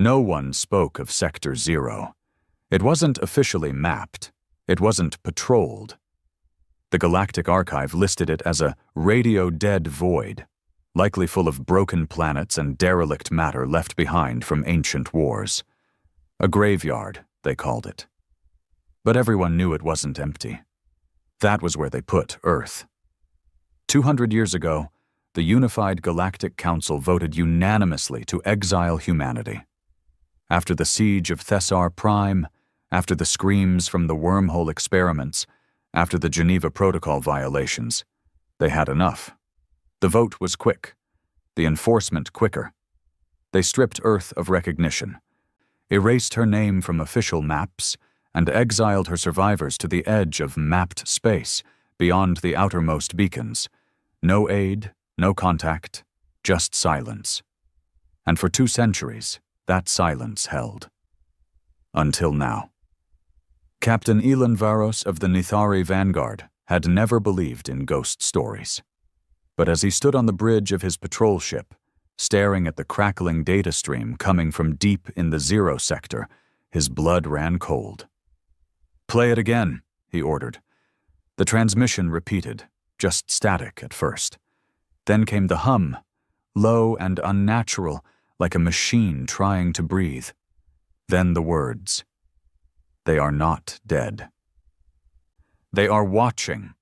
No one spoke of Sector Zero. It wasn't officially mapped. It wasn't patrolled. The Galactic Archive listed it as a radio-dead void, likely full of broken planets and derelict matter left behind from ancient wars. A graveyard, they called it. But everyone knew it wasn't empty. That was where they put Earth. 200 years ago, the Unified Galactic Council voted unanimously to exile humanity. After the siege of Thessar Prime, after the screams from the wormhole experiments, after the Geneva Protocol violations, they had enough. The vote was quick, the enforcement quicker. They stripped Earth of recognition, erased her name from official maps, and exiled her survivors to the edge of mapped space, beyond the outermost beacons. No aid, no contact, just silence. And for 2 centuries, that silence held. Until now. Captain Elan Varos of the Nithari Vanguard had never believed in ghost stories. But as he stood on the bridge of his patrol ship, staring at the crackling data stream coming from deep in the Zero sector, his blood ran cold. "Play it again," he ordered. The transmission repeated, just static at first. Then came the hum, low and unnatural, like a machine trying to breathe. Then the words. "They are not dead. They are watching."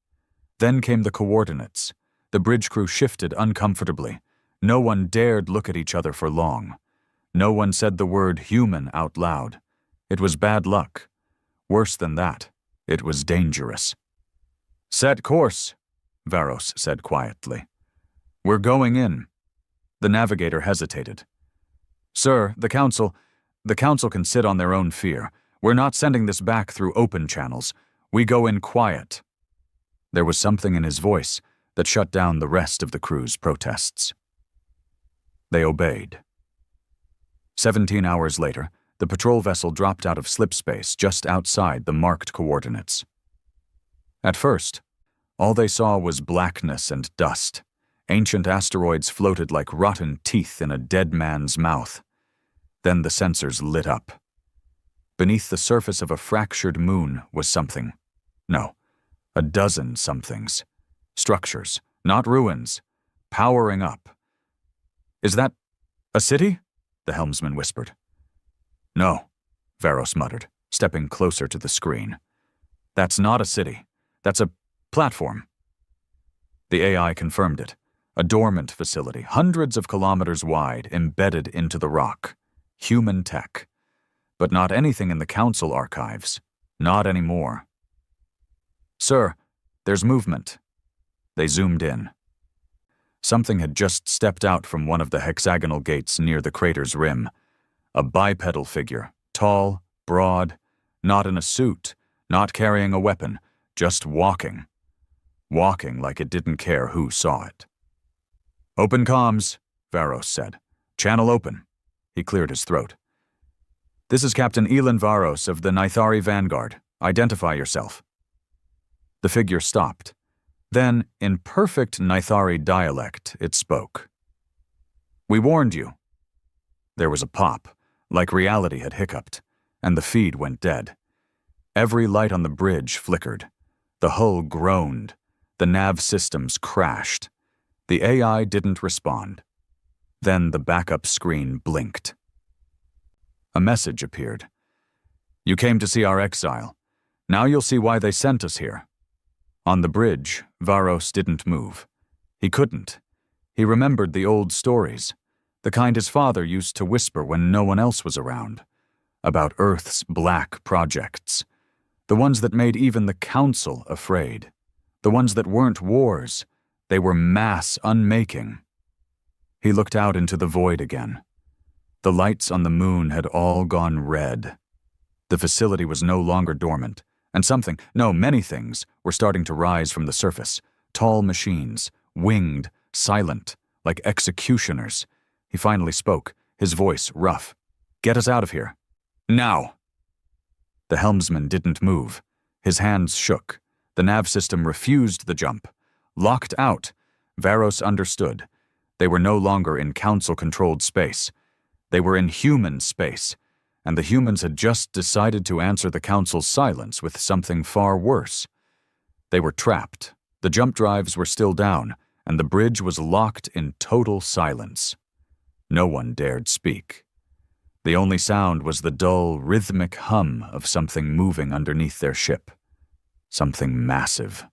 Then came the coordinates. The bridge crew shifted uncomfortably. No one dared look at each other for long. No one said the word human out loud. It was bad luck. Worse than that, it was dangerous. "Set course," Varos said quietly. "We're going in." The navigator hesitated. "Sir, the Council can sit on their own fear. We're not sending this back through open channels. We go in quiet." There was something in his voice that shut down the rest of the crew's protests. They obeyed. 17 hours later, the patrol vessel dropped out of slipspace just outside the marked coordinates. At first, all they saw was blackness and dust. Ancient asteroids floated like rotten teeth in a dead man's mouth. Then the sensors lit up. Beneath the surface of a fractured moon was something. No, a dozen somethings. Structures, not ruins, powering up. "Is that a city?" the helmsman whispered. "No," Varos muttered, stepping closer to the screen. "That's not a city. That's a platform." The AI confirmed it. A dormant facility, hundreds of kilometers wide, embedded into the rock. Human tech. But not anything in the Council archives. Not anymore. "Sir, there's movement." They zoomed in. Something had just stepped out from one of the hexagonal gates near the crater's rim. A bipedal figure, tall, broad, not in a suit, not carrying a weapon, just walking. Walking like it didn't care who saw it. "Open comms," Varos said. "Channel open." He cleared his throat. "This is Captain Elan Varos of the Nithari Vanguard. Identify yourself." The figure stopped. Then, in perfect Nithari dialect, it spoke. "We warned you." There was a pop, like reality had hiccuped, and the feed went dead. Every light on the bridge flickered. The hull groaned. The nav systems crashed. The AI didn't respond. Then the backup screen blinked. A message appeared. "You came to see our exile. Now you'll see why they sent us here." On the bridge, Varos didn't move. He couldn't. He remembered the old stories, the kind his father used to whisper when no one else was around, about Earth's black projects, the ones that made even the Council afraid, the ones that weren't wars, they were mass unmaking. He looked out into the void again. The lights on the moon had all gone red. The facility was no longer dormant, and many things, were starting to rise from the surface. Tall machines, winged, silent, like executioners. He finally spoke, his voice rough. "Get us out of here. Now!" The helmsman didn't move. His hands shook. The nav system refused the jump. Locked out, Varos understood. They were no longer in Council-controlled space. They were in human space, and the humans had just decided to answer the Council's silence with something far worse. They were trapped, the jump drives were still down, and the bridge was locked in total silence. No one dared speak. The only sound was the dull, rhythmic hum of something moving underneath their ship. Something massive.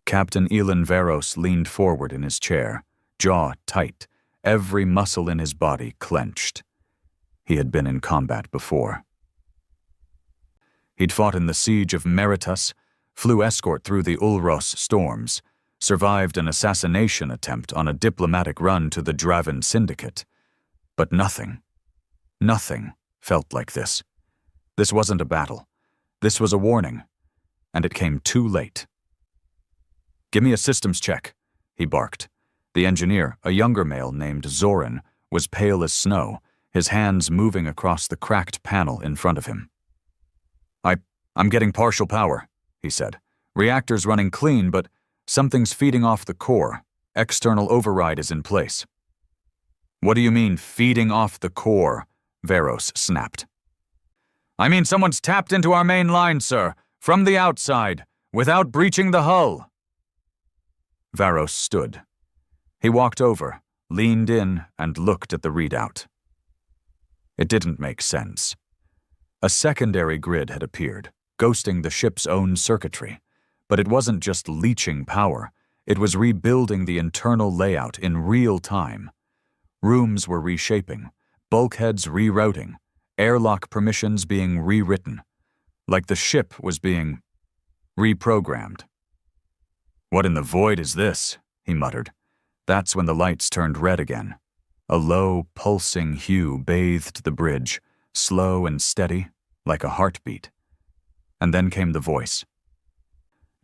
Captain Elin Veros leaned forward in his chair, jaw tight, every muscle in his body clenched. He had been in combat before. He'd fought in the siege of Meritus, flew escort through the Ulros storms, survived an assassination attempt on a diplomatic run to the Draven Syndicate. But nothing felt like this. This wasn't a battle. This was a warning, and it came too late. "Give me a systems check," he barked. The engineer, a younger male named Zoran, was pale as snow, his hands moving across the cracked panel in front of him. I'm getting partial power," he said. "Reactor's running clean, but something's feeding off the core. External override is in place." "What do you mean, feeding off the core?" Veros snapped. "I mean someone's tapped into our main line, sir, from the outside, without breaching the hull." Veros stood. He walked over, leaned in, and looked at the readout. It didn't make sense. A secondary grid had appeared, ghosting the ship's own circuitry, but it wasn't just leeching power, it was rebuilding the internal layout in real time. Rooms were reshaping, bulkheads rerouting, airlock permissions being rewritten, like the ship was being reprogrammed. "What in the void is this?" he muttered. That's when the lights turned red again. A low, pulsing hue bathed the bridge, slow and steady, like a heartbeat. And then came the voice.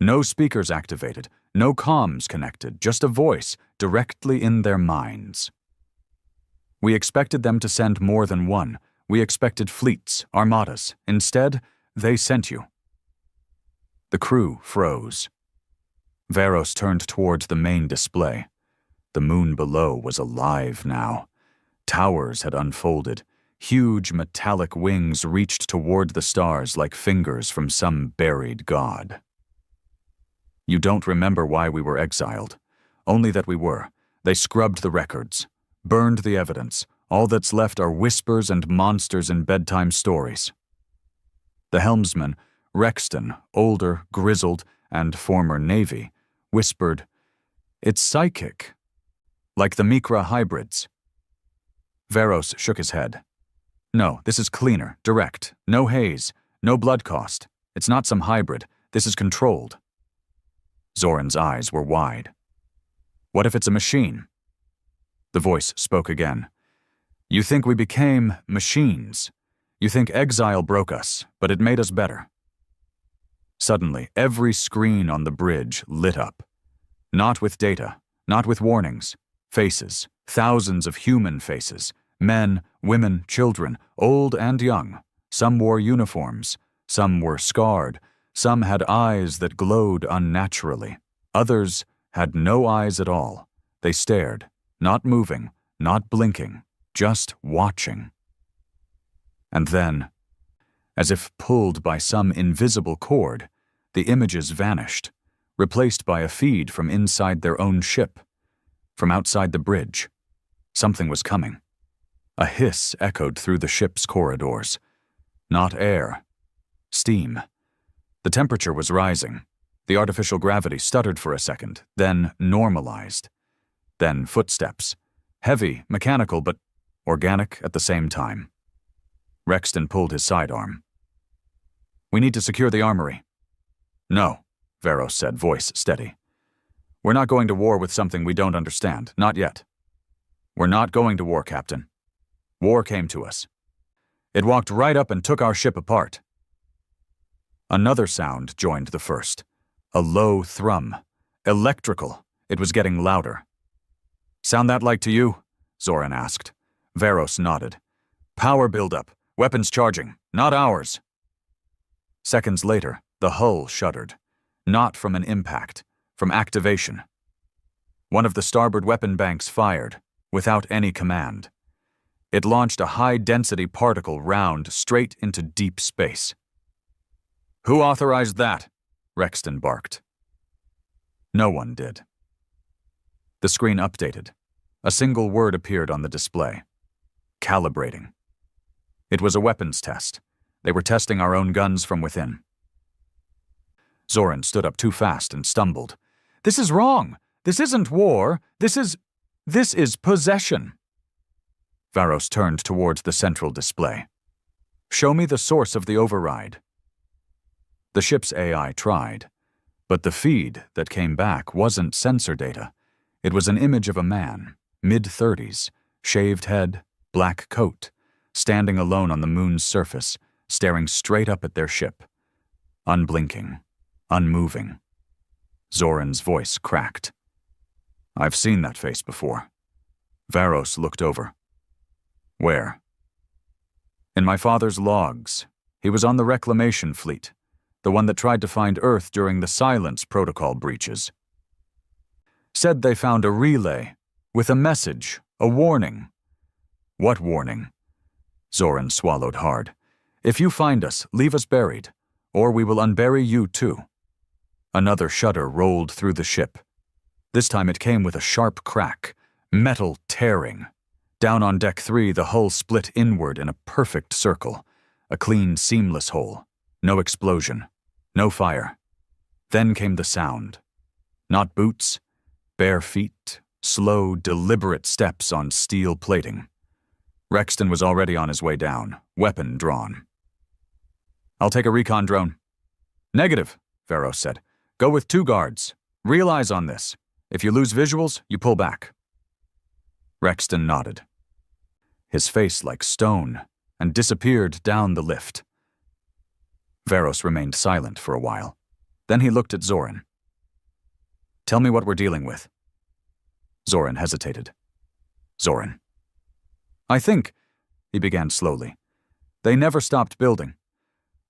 No speakers activated, no comms connected, just a voice directly in their minds. "We expected them to send more than one. We expected fleets, armadas. Instead, they sent you." The crew froze. Veros turned towards the main display. The moon below was alive now. Towers had unfolded. Huge metallic wings reached toward the stars like fingers from some buried god. "You don't remember why we were exiled. Only that we were. They scrubbed the records, burned the evidence. All that's left are whispers and monsters in bedtime stories." The helmsman, Rexton, older, grizzled, and former Navy, whispered, "It's psychic. Like the Mikra hybrids." Veros shook his head. "No, this is cleaner, direct, no haze, no blood cost. It's not some hybrid, this is controlled." Zoran's eyes were wide. "What if it's a machine?" The voice spoke again. "You think we became machines. You think exile broke us, but it made us better." Suddenly, every screen on the bridge lit up. Not with data, not with warnings. Faces, thousands of human faces, men, women, children, old and young. Some wore uniforms, some were scarred, some had eyes that glowed unnaturally. Others had no eyes at all. They stared, not moving, not blinking, just watching. And then, as if pulled by some invisible cord, the images vanished, replaced by a feed from inside their own ship. From outside the bridge, something was coming. A hiss echoed through the ship's corridors. Not air. Steam. The temperature was rising. The artificial gravity stuttered for a second, then normalized. Then footsteps. Heavy, mechanical, but organic at the same time. Rexton pulled his sidearm. "We need to secure the armory." "No," Veros said, voice steady. "We're not going to war with something we don't understand, not yet. We're not going to war, Captain. War came to us. It walked right up and took our ship apart." Another sound joined the first. A low thrum. Electrical. It was getting louder. "Sound that like to you?" Zoran asked. Veros nodded. "Power buildup. Weapons charging. Not ours." Seconds later, the hull shuddered. Not from an impact. From activation. One of the starboard weapon banks fired, without any command. It launched a high-density particle round straight into deep space. "Who authorized that?" Rexton barked. No one did. The screen updated. A single word appeared on the display. Calibrating. It was a weapons test. They were testing our own guns from within. Zoran stood up too fast and stumbled. "This is wrong! This isn't war! This is possession!" Varos turned towards the central display. "Show me the source of the override." The ship's AI tried, but the feed that came back wasn't sensor data. It was an image of a man, mid-30s, shaved head, black coat, standing alone on the moon's surface, staring straight up at their ship. Unblinking, unmoving. Zoran's voice cracked. "I've seen that face before." Varos looked over. "Where?" "In my father's logs. He was on the reclamation fleet, the one that tried to find Earth during the Silence Protocol breaches. Said they found a relay, with a message, a warning." "What warning?" Zoran swallowed hard. "If you find us, leave us buried, or we will unbury you too." Another shudder rolled through the ship. This time it came with a sharp crack, metal tearing. Down on Deck 3, the hull split inward in a perfect circle, a clean, seamless hole. No explosion, no fire. Then came the sound. Not boots, bare feet, slow, deliberate steps on steel plating. Rexton was already on his way down, weapon drawn. "I'll take a recon drone." "Negative," Varos said. "Go with 2 guards. Real eyes on this. If you lose visuals, you pull back." Rexton nodded. His face like stone, and disappeared down the lift. Varos remained silent for a while. Then he looked at Zoran. "Tell me what we're dealing with." Zoran hesitated. "Zoran." "I think," he began slowly, "they never stopped building.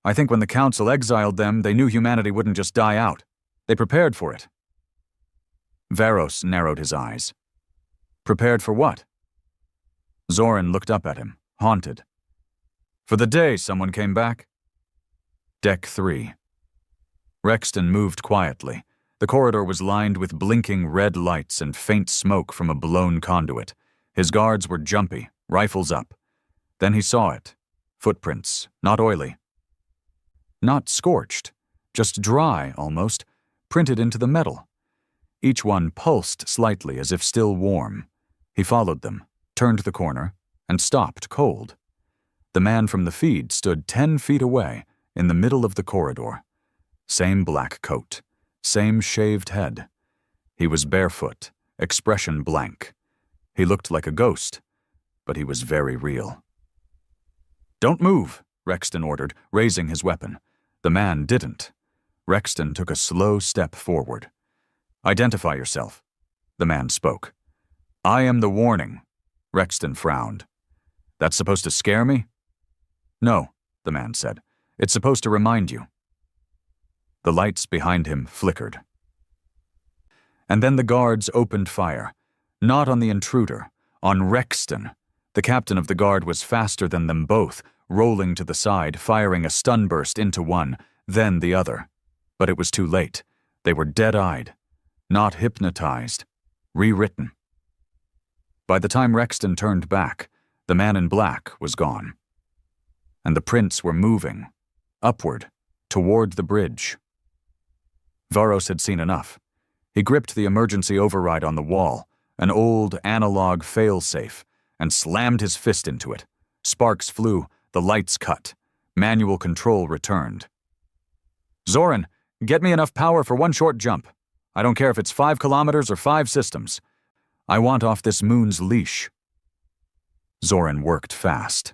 I think when the Council exiled them, they knew humanity wouldn't just die out. They prepared for it." Varos narrowed his eyes. "Prepared for what?" Zoran looked up at him, haunted. "For the day someone came back." Deck 3. Rexton moved quietly. The corridor was lined with blinking red lights and faint smoke from a blown conduit. His guards were jumpy, rifles up. Then he saw it. Footprints, not oily. Not scorched, just dry almost, printed into the metal. Each one pulsed slightly as if still warm. He followed them, turned the corner, and stopped cold. The man from the feed stood 10 feet away, in the middle of the corridor. Same black coat, same shaved head. He was barefoot, expression blank. He looked like a ghost, but he was very real. "Don't move," Rexton ordered, raising his weapon. The man didn't. Rexton took a slow step forward. "Identify yourself," the man spoke. "I am the warning." Rexton frowned. "That's supposed to scare me?" "No," the man said. "It's supposed to remind you." The lights behind him flickered. And then the guards opened fire. Not on the intruder, on Rexton. The captain of the guard was faster than them both, rolling to the side, firing a stun burst into one, then the other. But it was too late. They were dead-eyed. Not hypnotized. Rewritten. By the time Rexton turned back, the man in black was gone. And the prints were moving, upward, toward the bridge. Varos had seen enough. He gripped the emergency override on the wall, an old analog fail-safe, and slammed his fist into it. Sparks flew, the lights cut. Manual control returned. "Zoran, get me enough power for one short jump. I don't care if it's 5 kilometers or 5 systems. I want off this moon's leash." Zoran worked fast.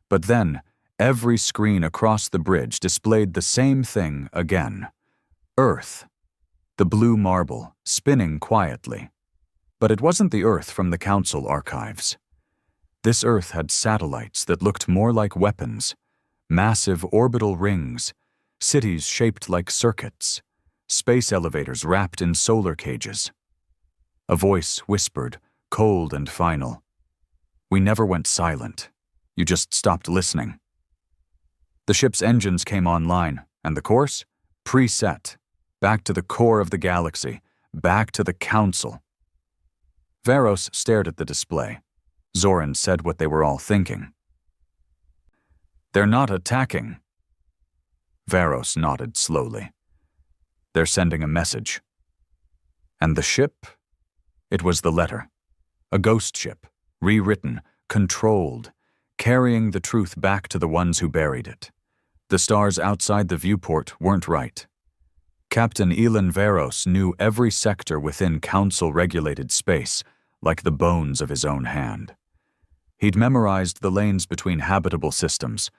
But then, every screen across the bridge displayed the same thing again. Earth. The blue marble, spinning quietly. But it wasn't the Earth from the Council archives. This Earth had satellites that looked more like weapons, massive orbital rings, cities shaped like circuits, space elevators wrapped in solar cages. A voice whispered, cold and final. We never went silent. You just stopped listening. The ship's engines came online, and the course? Preset. Back to the core of the galaxy. Back to the Council. Varos stared at the display. Zoran said what they were all thinking. They're not attacking. Varos nodded slowly. They're sending a message. And the ship? It was the letter. A ghost ship, rewritten, controlled, carrying the truth back to the ones who buried it. The stars outside the viewport weren't right. Captain Elon Varos knew every sector within Council-regulated space like the bones of his own hand. He'd memorized the lanes between habitable systems,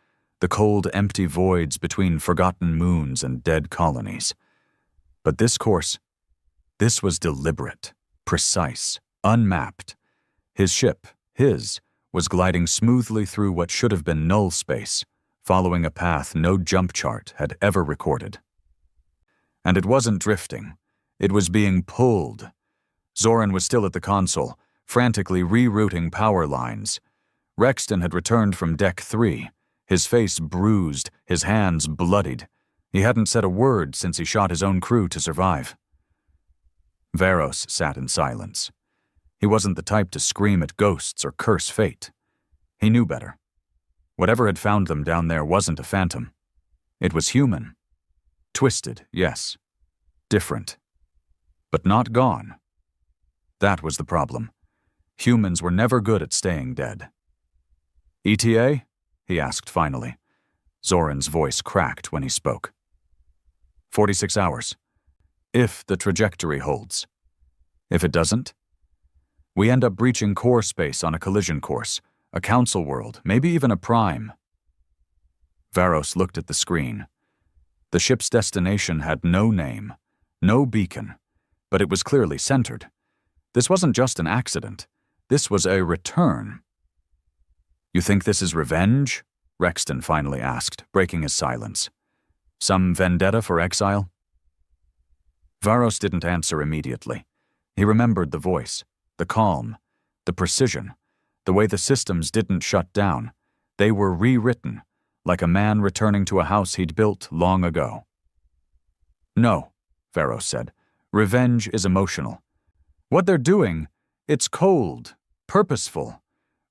the cold, empty voids between forgotten moons and dead colonies. But this course, this was deliberate, precise, unmapped. His ship, was gliding smoothly through what should have been null space, following a path no jump chart had ever recorded. And it wasn't drifting. It was being pulled. Zoran was still at the console, frantically rerouting power lines. Rexton had returned from Deck 3, his face bruised, his hands bloodied. He hadn't said a word since he shot his own crew to survive. Varos sat in silence. He wasn't the type to scream at ghosts or curse fate. He knew better. Whatever had found them down there wasn't a phantom. It was human. Twisted, yes. Different. But not gone. That was the problem. Humans were never good at staying dead. ETA? He asked finally. Zoran's voice cracked when he spoke. 46 hours. If the trajectory holds. If it doesn't, we end up breaching core space on a collision course, a council world, maybe even a prime. Varos looked at the screen. The ship's destination had no name, no beacon, but it was clearly centered. This wasn't just an accident. This was a return. You think this is revenge? Rexton finally asked, breaking his silence. Some vendetta for exile? Varos didn't answer immediately. He remembered the voice, the calm, the precision, the way the systems didn't shut down. They were rewritten, like a man returning to a house he'd built long ago. No, Varos said. Revenge is emotional. What they're doing, it's cold, purposeful.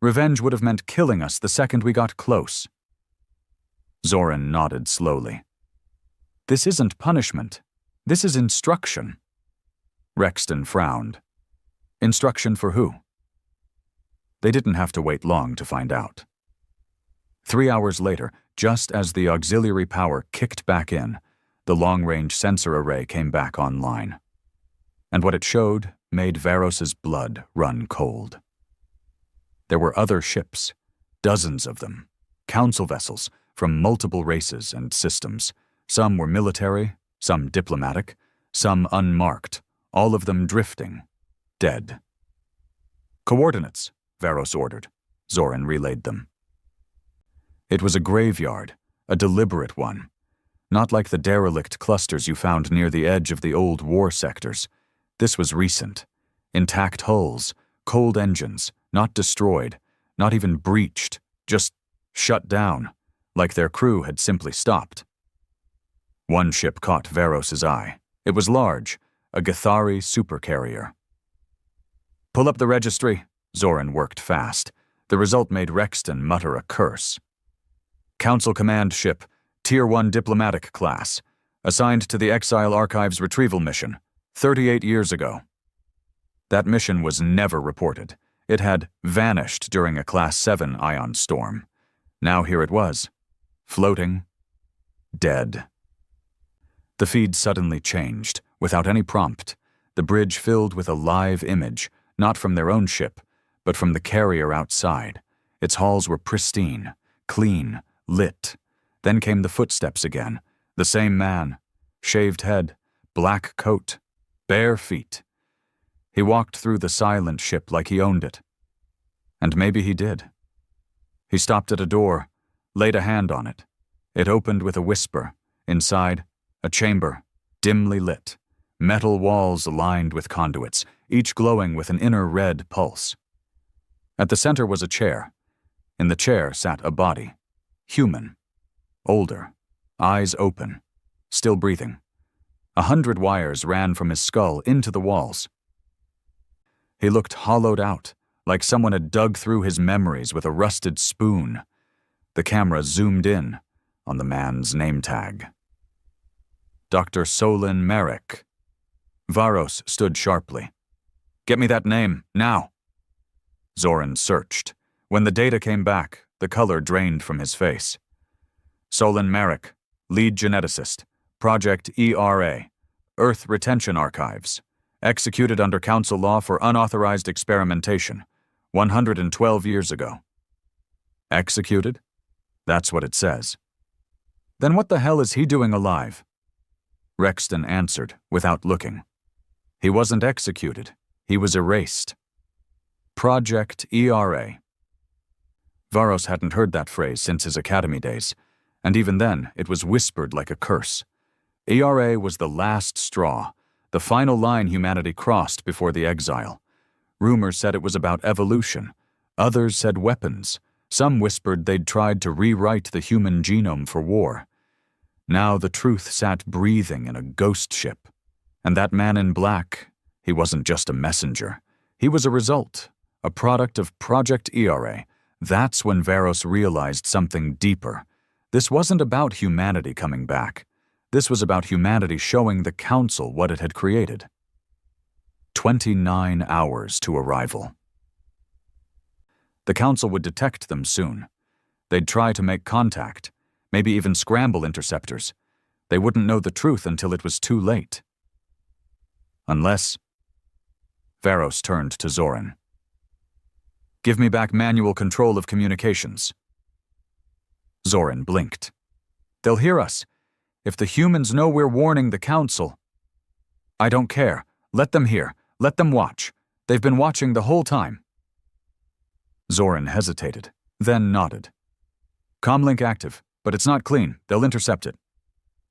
Revenge would have meant killing us the second we got close. Zoran nodded slowly. This isn't punishment. This is instruction. Rexton frowned. Instruction for who? They didn't have to wait long to find out. 3 hours later, just as the auxiliary power kicked back in, the long-range sensor array came back online. And what it showed made Varos's blood run cold. There were other ships, dozens of them, council vessels from multiple races and systems. Some were military, some diplomatic, some unmarked, all of them drifting, dead. Coordinates, Varos ordered. Zoran relayed them. It was a graveyard, a deliberate one. Not like the derelict clusters you found near the edge of the old war sectors. This was recent. Intact hulls, cold engines, not destroyed, not even breached, just shut down, like their crew had simply stopped. One ship caught Varos's eye. It was large, a Gathari supercarrier. Pull up the registry. Zoran worked fast. The result made Rexton mutter a curse. Council Command Ship, Tier 1 Diplomatic Class, assigned to the Exile Archives retrieval mission, 38 years ago. That mission was never reported. It had vanished during a Class 7 ion storm. Now here it was, floating, dead. The feed suddenly changed, without any prompt, the bridge filled with a live image, not from their own ship, but from the carrier outside. Its halls were pristine, clean, lit. Then came the footsteps again, the same man, shaved head, black coat, bare feet. He walked through the silent ship like he owned it. And maybe he did. He stopped at a door, laid a hand on it. It opened with a whisper. Inside, a chamber, dimly lit, metal walls lined with conduits, each glowing with an inner red pulse. At the center was a chair. In the chair sat a body. Human. Older. Eyes open. Still breathing. 100 wires ran from his skull into the walls. He looked hollowed out, like someone had dug through his memories with a rusted spoon. The camera zoomed in on the man's name tag. Dr. Solin Merrick. Varos stood sharply. "Get me that name, now." Zoran searched. When the data came back, the color drained from his face. Solin Merrick, lead geneticist, Project ERA, Earth Retention Archives, executed under council law for unauthorized experimentation, 112 years ago. Executed? That's what it says. Then what the hell is he doing alive? Rexton answered, without looking. He wasn't executed. He was erased. Project ERA. Varos hadn't heard that phrase since his academy days, and even then it was whispered like a curse. ERA was the last straw, the final line humanity crossed before the exile. Rumors said it was about evolution. Others said weapons. Some whispered they'd tried to rewrite the human genome for war. Now the truth sat breathing in a ghost ship. And that man in black, he wasn't just a messenger. He was a result, a product of Project ERA. That's when Varos realized something deeper. This wasn't about humanity coming back. This was about humanity showing the Council what it had created. 29 hours to arrival. The Council would detect them soon. They'd try to make contact, maybe even scramble interceptors. They wouldn't know the truth until it was too late. Unless... Varos turned to Zoran. "Give me back manual control of communications." Zoran blinked. "They'll hear us. If the humans know we're warning the Council..." "I don't care. Let them hear. Let them watch. They've been watching the whole time." Zoran hesitated, then nodded. "Comlink active, but it's not clean. They'll intercept it."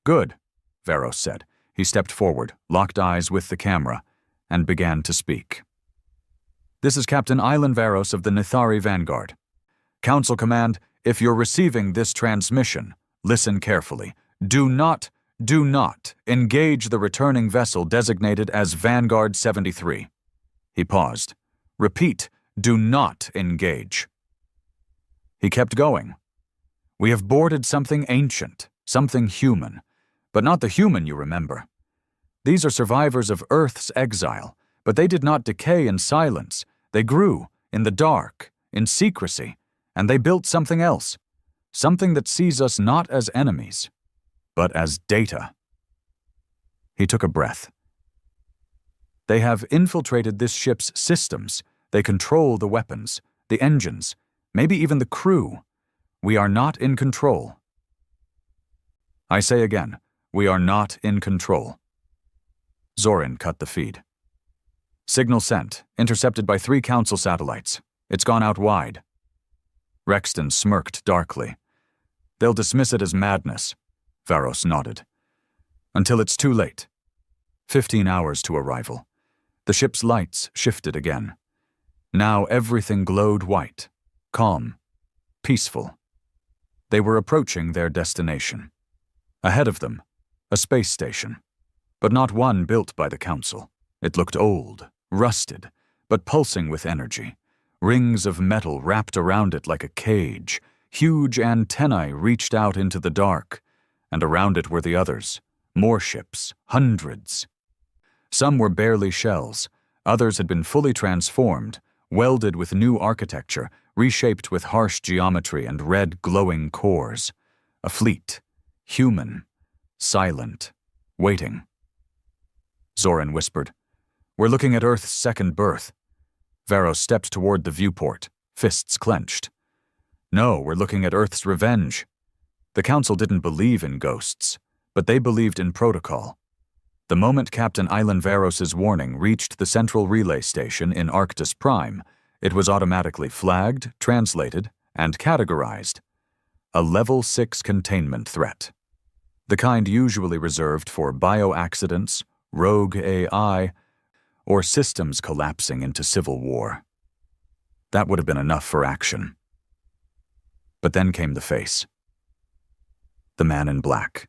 "Good," Varos said. He stepped forward, locked eyes with the camera, and began to speak. "This is Captain Ilan Varos of the Nithari Vanguard. Council Command, if you're receiving this transmission, listen carefully. Do not engage the returning vessel designated as Vanguard 73. He paused. "Repeat, do not engage." He kept going. "We have boarded something ancient, something human, but not the human you remember. These are survivors of Earth's exile, but they did not decay in silence. They grew, in the dark, in secrecy, and they built something else, something that sees us not as enemies, but as data." He took a breath. "They have infiltrated this ship's systems. They control the weapons, the engines, maybe even the crew. We are not in control. I say again, we are not in control." Zoran cut the feed. "Signal sent, intercepted by 3 Council satellites. It's gone out wide." Rexton smirked darkly. "They'll dismiss it as madness." Varos nodded. "Until it's too late." 15 hours to arrival. The ship's lights shifted again. Now everything glowed white, calm, peaceful. They were approaching their destination. Ahead of them, a space station, but not one built by the Council. It looked old, rusted, but pulsing with energy. Rings of metal wrapped around it like a cage. Huge antennae reached out into the dark, and around it were the others. More ships, hundreds. Some were barely shells. Others had been fully transformed, welded with new architecture, reshaped with harsh geometry and red glowing cores. A fleet, human, silent, waiting. Zoran whispered, "We're looking at Earth's second birth." Varos stepped toward the viewport, fists clenched. "No, we're looking at Earth's revenge." The Council didn't believe in ghosts, but they believed in protocol. The moment Captain Ilan Varos's warning reached the central relay station in Arctis Prime, it was automatically flagged, translated, and categorized. A Level 6 containment threat. The kind usually reserved for bioaccidents, rogue AI, or systems collapsing into civil war. That would have been enough for action. But then came the face. The man in black.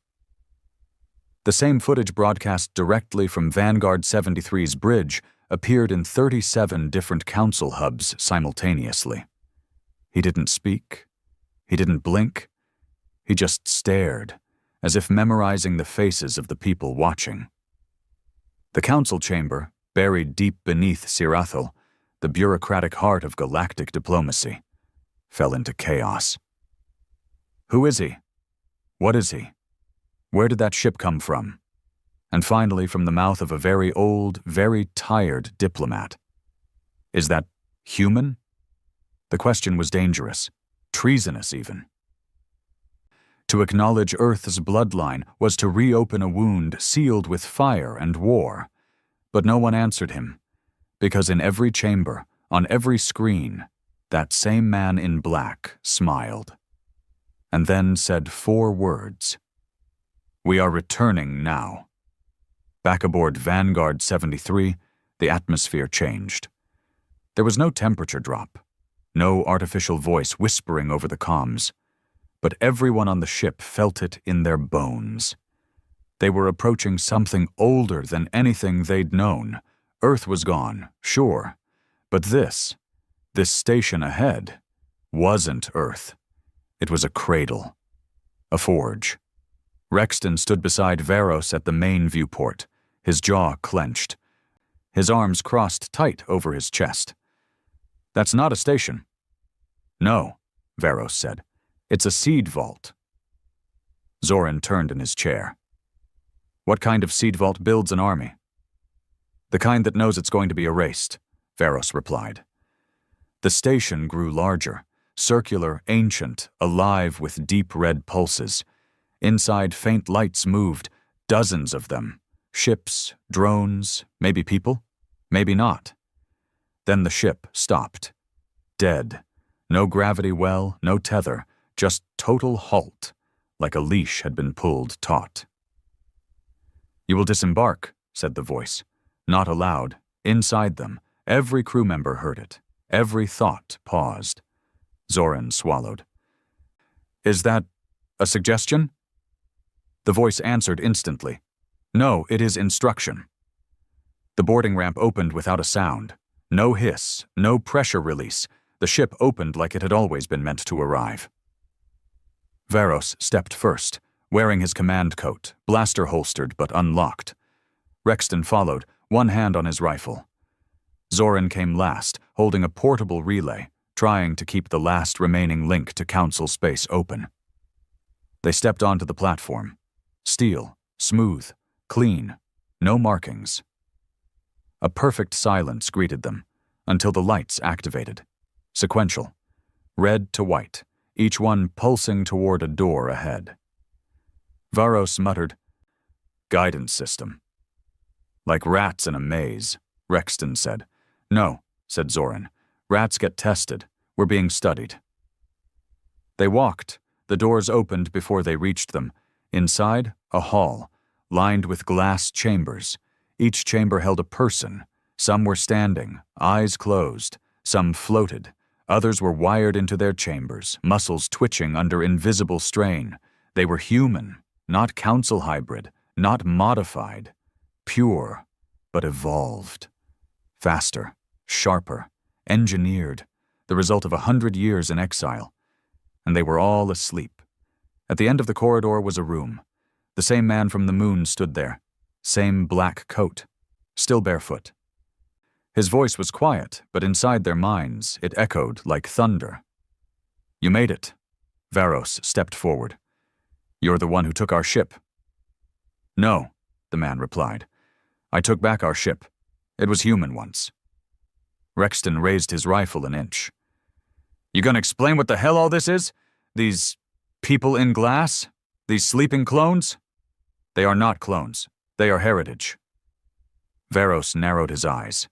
The same footage broadcast directly from Vanguard 73's bridge appeared in 37 different council hubs simultaneously. He didn't speak. He didn't blink. He just stared, as if memorizing the faces of the people watching. The council chamber, buried deep beneath Sirathil, the bureaucratic heart of galactic diplomacy, fell into chaos. Who is he? What is he? Where did that ship come from? And finally, from the mouth of a very old, very tired diplomat. Is that human? The question was dangerous, treasonous even. To acknowledge Earth's bloodline was to reopen a wound sealed with fire and war. But no one answered him, because in every chamber, on every screen, that same man in black smiled, and then said 4 words. We are returning now. Back aboard Vanguard 73, the atmosphere changed. There was no temperature drop, no artificial voice whispering over the comms, but everyone on the ship felt it in their bones. They were approaching something older than anything they'd known. Earth was gone, sure, but this station ahead, wasn't Earth. It was a cradle, a forge. Rexton stood beside Varos at the main viewport, his jaw clenched, his arms crossed tight over his chest. That's not a station. No, Varos said. It's a seed vault. Zoran turned in his chair. What kind of seed vault builds an army? The kind that knows it's going to be erased, Varos replied. The station grew larger, circular, ancient, alive with deep red pulses. Inside, faint lights moved, dozens of them. Ships, drones, maybe people, maybe not. Then the ship stopped. Dead. No gravity well, no tether, just total halt, like a leash had been pulled taut. You will disembark, said the voice. Not aloud. Inside them, every crew member heard it. Every thought paused. Zoran swallowed. Is that a suggestion? The voice answered instantly. No, it is instruction. The boarding ramp opened without a sound. No hiss, no pressure release. The ship opened like it had always been meant to arrive. Varos stepped first, wearing his command coat, blaster holstered but unlocked. Rexton followed, one hand on his rifle. Zoran came last, holding a portable relay, trying to keep the last remaining link to Council space open. They stepped onto the platform. Steel, smooth, clean, no markings. A perfect silence greeted them, until the lights activated. Sequential. Red to white, each one pulsing toward a door ahead. Varos muttered, Guidance system. Like rats in a maze, Rexton said. No, said Zoran. Rats get tested. We're being studied. They walked. The doors opened before they reached them. Inside, a hall, lined with glass chambers. Each chamber held a person. Some were standing, eyes closed. Some floated. Others were wired into their chambers, muscles twitching under invisible strain. They were human, not council hybrid, not modified. Pure, but evolved. Faster, sharper, engineered, the result of 100 years in exile. And they were all asleep. At the end of the corridor was a room. The same man from the moon stood there. Same black coat. Still barefoot. His voice was quiet, but inside their minds it echoed like thunder. You made it. Varos stepped forward. You're the one who took our ship. No, the man replied. I took back our ship. It was human once. Rexton raised his rifle an inch. You gonna explain what the hell all this is? These people in glass? These sleeping clones? They are not clones. They are heritage. Varos narrowed his eyes.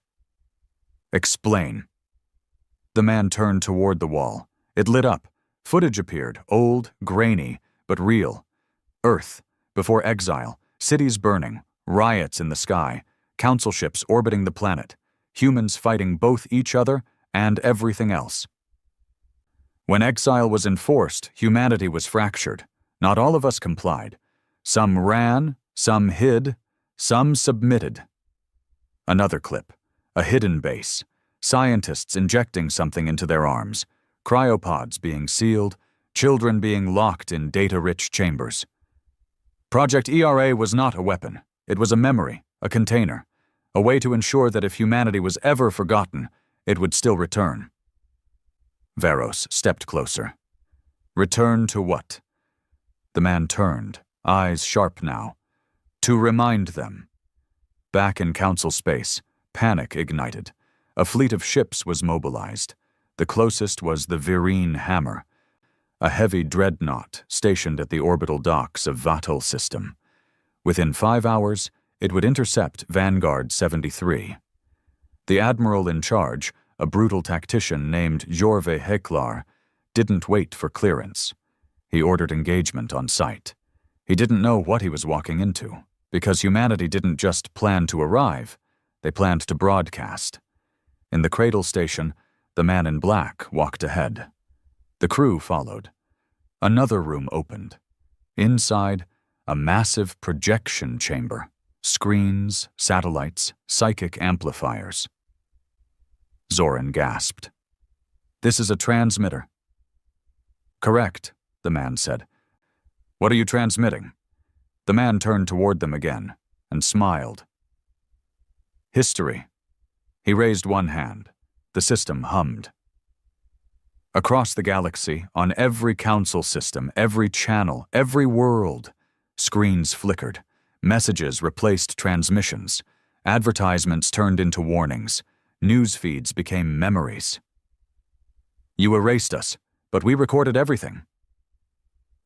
Explain. The man turned toward the wall. It lit up. Footage appeared, old, grainy, but real. Earth, before exile, cities burning, riots in the sky, council ships orbiting the planet, humans fighting both each other and everything else. When exile was enforced, humanity was fractured. Not all of us complied. Some ran, some hid, some submitted. Another clip. A hidden base. Scientists injecting something into their arms. Cryopods being sealed. Children being locked in data-rich chambers. Project ERA was not a weapon. It was a memory, a container. A way to ensure that if humanity was ever forgotten, it would still return. Varos stepped closer. Return to what? The man turned, eyes sharp now. To remind them. Back in council space, panic ignited. A fleet of ships was mobilized. The closest was the Virine Hammer, a heavy dreadnought stationed at the orbital docks of Vatal system. Within 5 hours, it would intercept Vanguard 73. The admiral in charge, a brutal tactician named Jorve Heklar, didn't wait for clearance. He ordered engagement on sight. He didn't know what he was walking into, because humanity didn't just plan to arrive, they planned to broadcast. In the cradle station, the man in black walked ahead. The crew followed. Another room opened. Inside, a massive projection chamber. Screens, satellites, psychic amplifiers. Zoran gasped. This is a transmitter. Correct, the man said. What are you transmitting? The man turned toward them again and smiled. History. He raised one hand. The system hummed. Across the galaxy, on every council system, every channel, every world, screens flickered. Messages replaced transmissions. Advertisements turned into warnings. News feeds became memories. You erased us, but we recorded everything.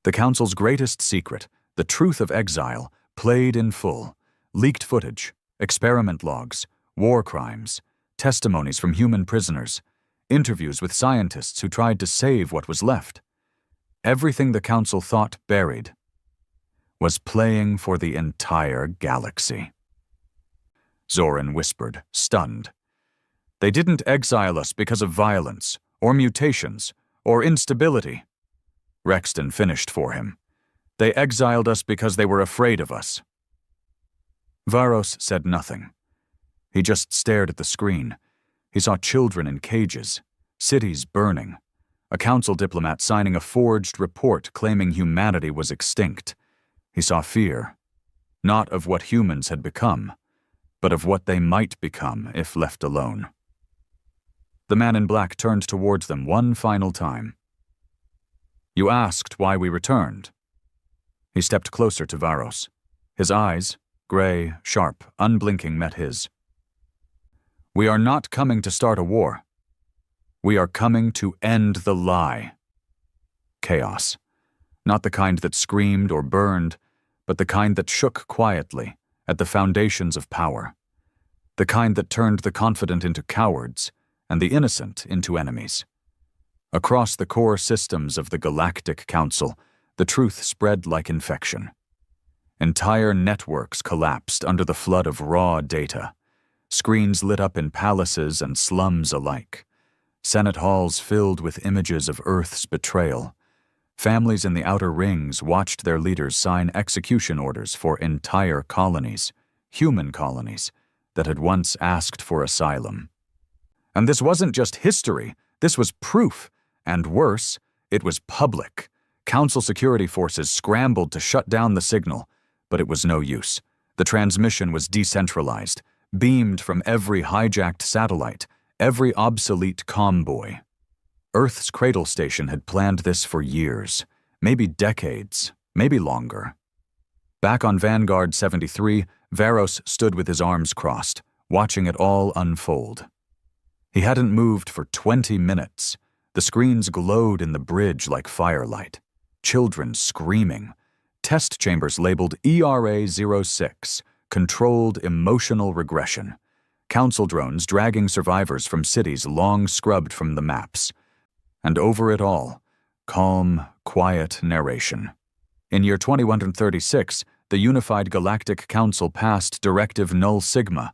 The Council's greatest secret, the truth of exile, played in full. Leaked footage, experiment logs, war crimes, testimonies from human prisoners, interviews with scientists who tried to save what was left. Everything the Council thought buried was playing for the entire galaxy. Zoran whispered, stunned. They didn't exile us because of violence, or mutations, or instability. Rexton finished for him. They exiled us because they were afraid of us. Varos said nothing. He just stared at the screen. He saw children in cages, cities burning, a council diplomat signing a forged report claiming humanity was extinct. He saw fear, not of what humans had become, but of what they might become if left alone. The man in black turned towards them one final time. You asked why we returned. He stepped closer to Varos. His eyes, gray, sharp, unblinking, met his. We are not coming to start a war. We are coming to end the lie. Chaos. Not the kind that screamed or burned, but the kind that shook quietly at the foundations of power. The kind that turned the confident into cowards and the innocent into enemies. Across the core systems of the Galactic Council, the truth spread like infection. Entire networks collapsed under the flood of raw data. Screens lit up in palaces and slums alike. Senate halls filled with images of Earth's betrayal. Families in the outer rings watched their leaders sign execution orders for entire colonies, human colonies, that had once asked for asylum. And this wasn't just history, this was proof. And worse, it was public. Council security forces scrambled to shut down the signal, but it was no use. The transmission was decentralized, beamed from every hijacked satellite, every obsolete comm-buoy. Earth's cradle station had planned this for years, maybe decades, maybe longer. Back on Vanguard 73, Varos stood with his arms crossed, watching it all unfold. He hadn't moved for 20 minutes. The screens glowed in the bridge like firelight. Children screaming. Test chambers labeled ERA-06, Controlled Emotional Regression. Council drones dragging survivors from cities long scrubbed from the maps. And over it all, calm, quiet narration. In year 2136, the Unified Galactic Council passed Directive Null Sigma.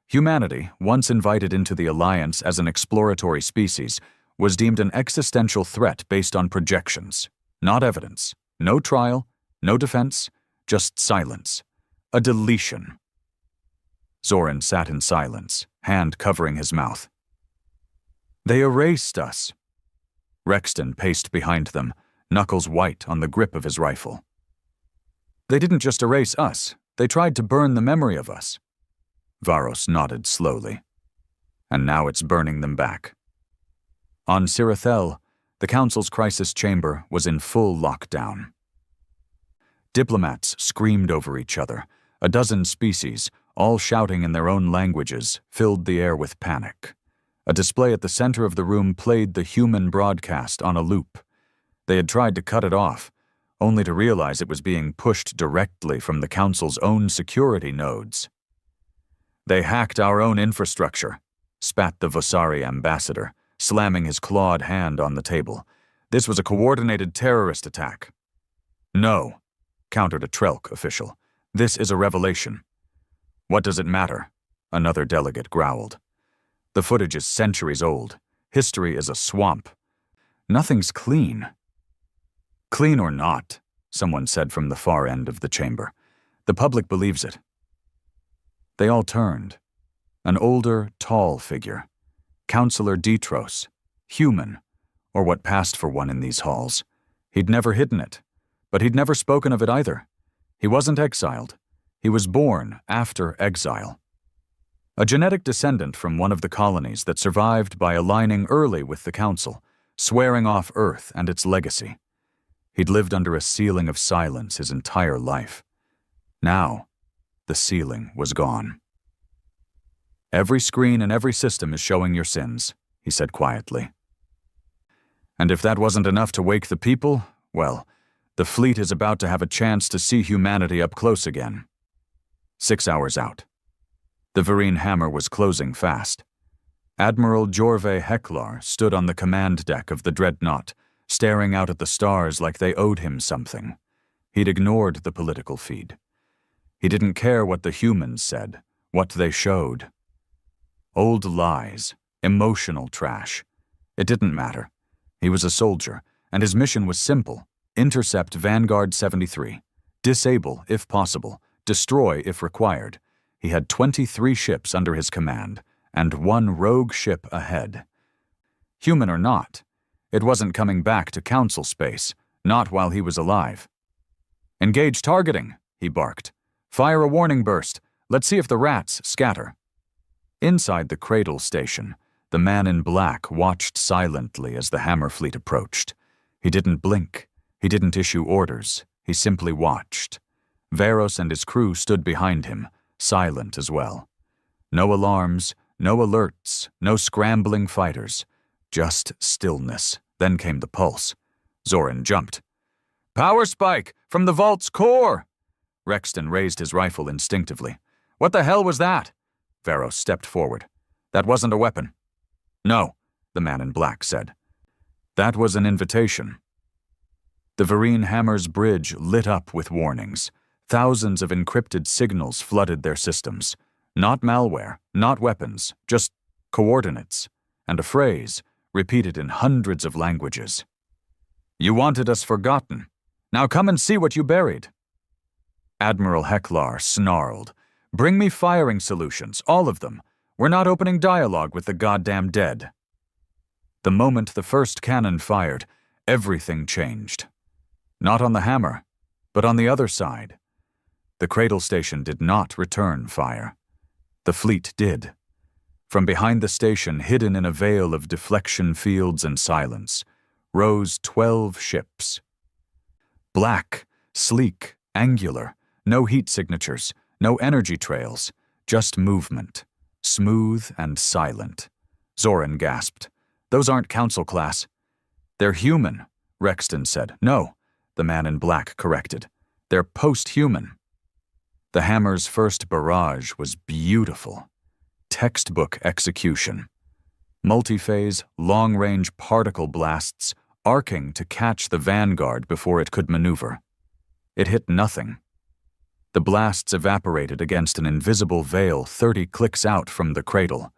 Humanity, once invited into the Alliance as an exploratory species, was deemed an existential threat based on projections, not evidence. No trial, no defense, just silence. A deletion. Zoran sat in silence, hand covering his mouth. They erased us. Rexton paced behind them, knuckles white on the grip of his rifle. They didn't just erase us, they tried to burn the memory of us. Varos nodded slowly. And now it's burning them back. On Sirathel, the Council's crisis chamber was in full lockdown. Diplomats screamed over each other. A dozen species, all shouting in their own languages, filled the air with panic. A display at the center of the room played the human broadcast on a loop. They had tried to cut it off, only to realize it was being pushed directly from the Council's own security nodes. They hacked our own infrastructure, spat the Vosari ambassador, slamming his clawed hand on the table. This was a coordinated terrorist attack. No, countered a Trelk official. This is a revelation. What does it matter? Another delegate growled. The footage is centuries old. History is a swamp. Nothing's clean. Clean or not, someone said from the far end of the chamber. The public believes it. They all turned. An older, tall figure. Councillor Detros. Human, or what passed for one in these halls. He'd never hidden it, but he'd never spoken of it either. He wasn't exiled. He was born after exile. A genetic descendant from one of the colonies that survived by aligning early with the Council, swearing off Earth and its legacy. He'd lived under a ceiling of silence his entire life. Now, the ceiling was gone. Every screen and every system is showing your sins, he said quietly. And if that wasn't enough to wake the people, well, the fleet is about to have a chance to see humanity up close again. 6 hours out. The Vereen hammer was closing fast. Admiral Jorve Heklar stood on the command deck of the dreadnought, staring out at the stars like they owed him something. He'd ignored the political feed. He didn't care what the humans said, what they showed. Old lies, emotional trash. It didn't matter. He was a soldier, and his mission was simple. Intercept Vanguard 73. Disable if possible. Destroy if required. He had 23 ships under his command, and 1 rogue ship ahead. Human or not, it wasn't coming back to Council space, not while he was alive. Engage targeting, he barked. Fire a warning burst. Let's see if the rats scatter. Inside the cradle station, the man in black watched silently as the hammer fleet approached. He didn't blink. He didn't issue orders. He simply watched. Varos and his crew stood behind him, silent as well. No alarms, no alerts, no scrambling fighters. Just stillness. Then came the pulse. Zoran jumped. Power spike! From the vault's core! Rexton raised his rifle instinctively. What the hell was that? Varos stepped forward. That wasn't a weapon. No, the man in black said. That was an invitation. The Vereen hammer's bridge lit up with warnings. Thousands of encrypted signals flooded their systems. Not malware, not weapons, just coordinates, and a phrase repeated in hundreds of languages. You wanted us forgotten. Now come and see what you buried. Admiral Heklar snarled. Bring me firing solutions, all of them. We're not opening dialogue with the goddamn dead. The moment the first cannon fired, everything changed. Not on the hammer, but on the other side. The cradle station did not return fire. The fleet did. From behind the station, hidden in a veil of deflection fields and silence, rose 12 ships. Black, sleek, angular, no heat signatures, no energy trails, just movement, smooth and silent. Zoran gasped. Those aren't Council class. They're human, Rexton said. No, the man in black corrected. They're post-human. The hammer's first barrage was beautiful. Textbook execution. Multi-phase, long-range particle blasts arcing to catch the Vanguard before it could maneuver. It hit nothing. The blasts evaporated against an invisible veil 30 clicks out from the cradle.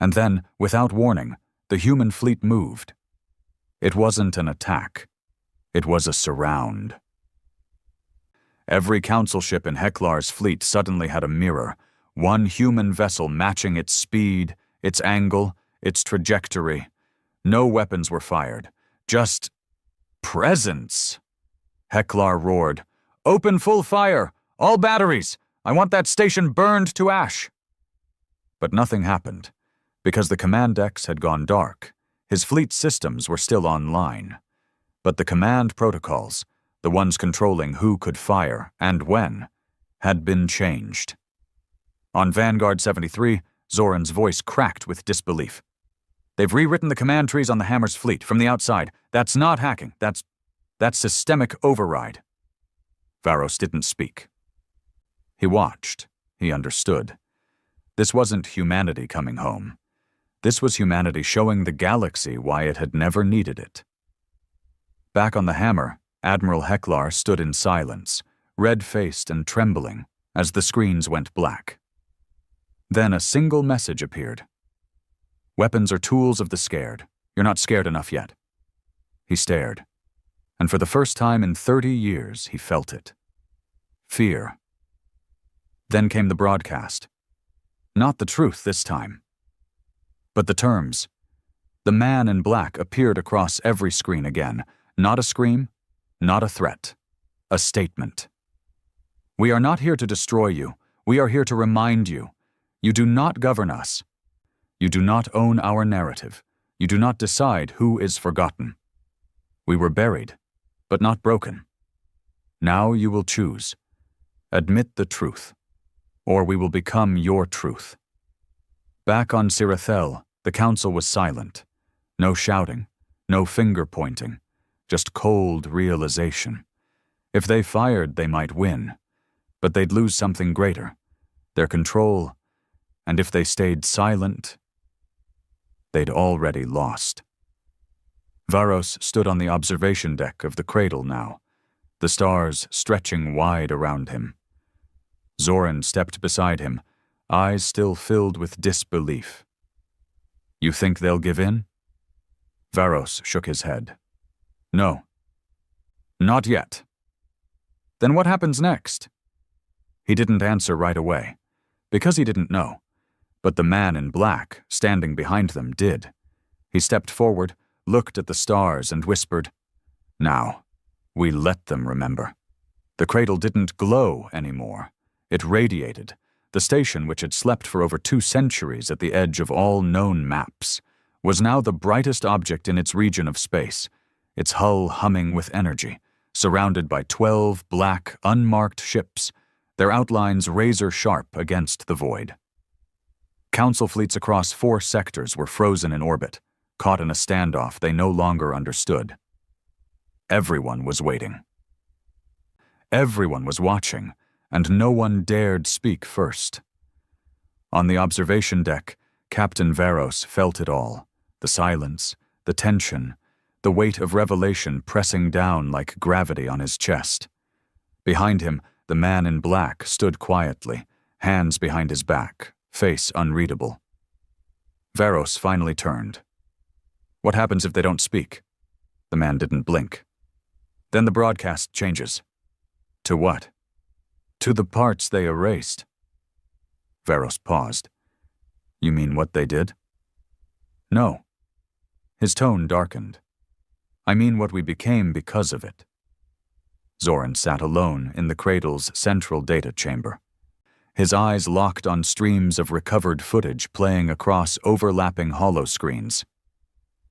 And then, without warning, the human fleet moved. It wasn't an attack. It was a surround. Every council ship in Heklar's fleet suddenly had a mirror, one human vessel matching its speed, its angle, its trajectory. No weapons were fired, just presence. Heklar roared, "Open full fire! All batteries! I want that station burned to ash!" But nothing happened, because the command decks had gone dark. His fleet systems were still online. But the command protocols, the ones controlling who could fire and when, had been changed. On Vanguard 73, Zoran's voice cracked with disbelief. "They've rewritten the command trees on the Hammer's fleet from the outside. That's not hacking. That's systemic override." Varos didn't speak. He watched. He understood. This wasn't humanity coming home. This was humanity showing the galaxy why it had never needed it. Back on the Hammer, Admiral Heklar stood in silence, red-faced and trembling, as the screens went black. Then a single message appeared. "Weapons are tools of the scared. You're not scared enough yet." He stared, and for the first time in 30 years, he felt it. Fear. Then came the broadcast. Not the truth this time, but the terms. The man in black appeared across every screen again. Not a scream, not a threat. A statement. "We are not here to destroy you. We are here to remind you. You do not govern us. You do not own our narrative. You do not decide who is forgotten. We were buried, but not broken. Now you will choose. Admit the truth, or we will become your truth." Back on Sirathel, the council was silent. No shouting, no finger-pointing, just cold realization. If they fired, they might win, but they'd lose something greater, their control, and if they stayed silent, they'd already lost. Varos stood on the observation deck of the cradle now, the stars stretching wide around him. Zoran stepped beside him, eyes still filled with disbelief. "You think they'll give in?" Varos shook his head. "No. Not yet." "Then what happens next?" He didn't answer right away, because he didn't know. But the man in black, standing behind them, did. He stepped forward, looked at the stars, and whispered, "Now, we let them remember." The cradle didn't glow anymore. It radiated. The station, which had slept for over 2 centuries at the edge of all known maps, was now the brightest object in its region of space, its hull humming with energy, surrounded by 12 black, unmarked ships, their outlines razor-sharp against the void. Council fleets across 4 sectors were frozen in orbit, caught in a standoff they no longer understood. Everyone was waiting. Everyone was watching, and no one dared speak first. On the observation deck, Captain Varos felt it all, the silence, the tension, the weight of revelation pressing down like gravity on his chest. Behind him, the man in black stood quietly, hands behind his back, face unreadable. Varos finally turned. "What happens if they don't speak?" The man didn't blink. "Then the broadcast changes." "To what?" "To the parts they erased." Varos paused. "You mean what they did?" "No." His tone darkened. "I mean what we became because of it." Zoran sat alone in the cradle's central data chamber. His eyes locked on streams of recovered footage playing across overlapping holoscreens.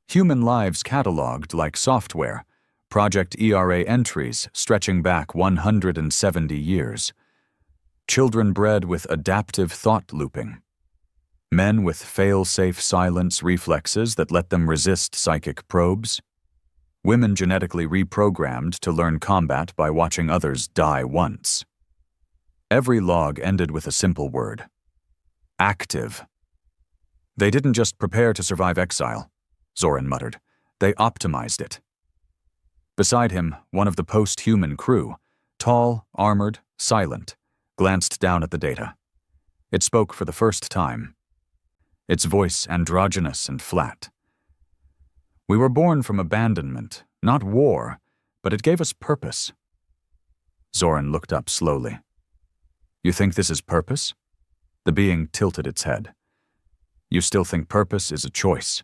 Human lives cataloged like software, Project ERA entries stretching back 170 years. Children bred with adaptive thought looping. Men with fail-safe silence reflexes that let them resist psychic probes. Women genetically reprogrammed to learn combat by watching others die once. Every log ended with a simple word. Active. "They didn't just prepare to survive exile," Zoran muttered. "They optimized it." Beside him, one of the post-human crew, tall, armored, silent, glanced down at the data. It spoke for the first time. Its voice androgynous and flat. We were born from abandonment, not war, but it gave us purpose. Zoran looked up slowly. You think this is purpose? The being tilted its head. You still think purpose is a choice.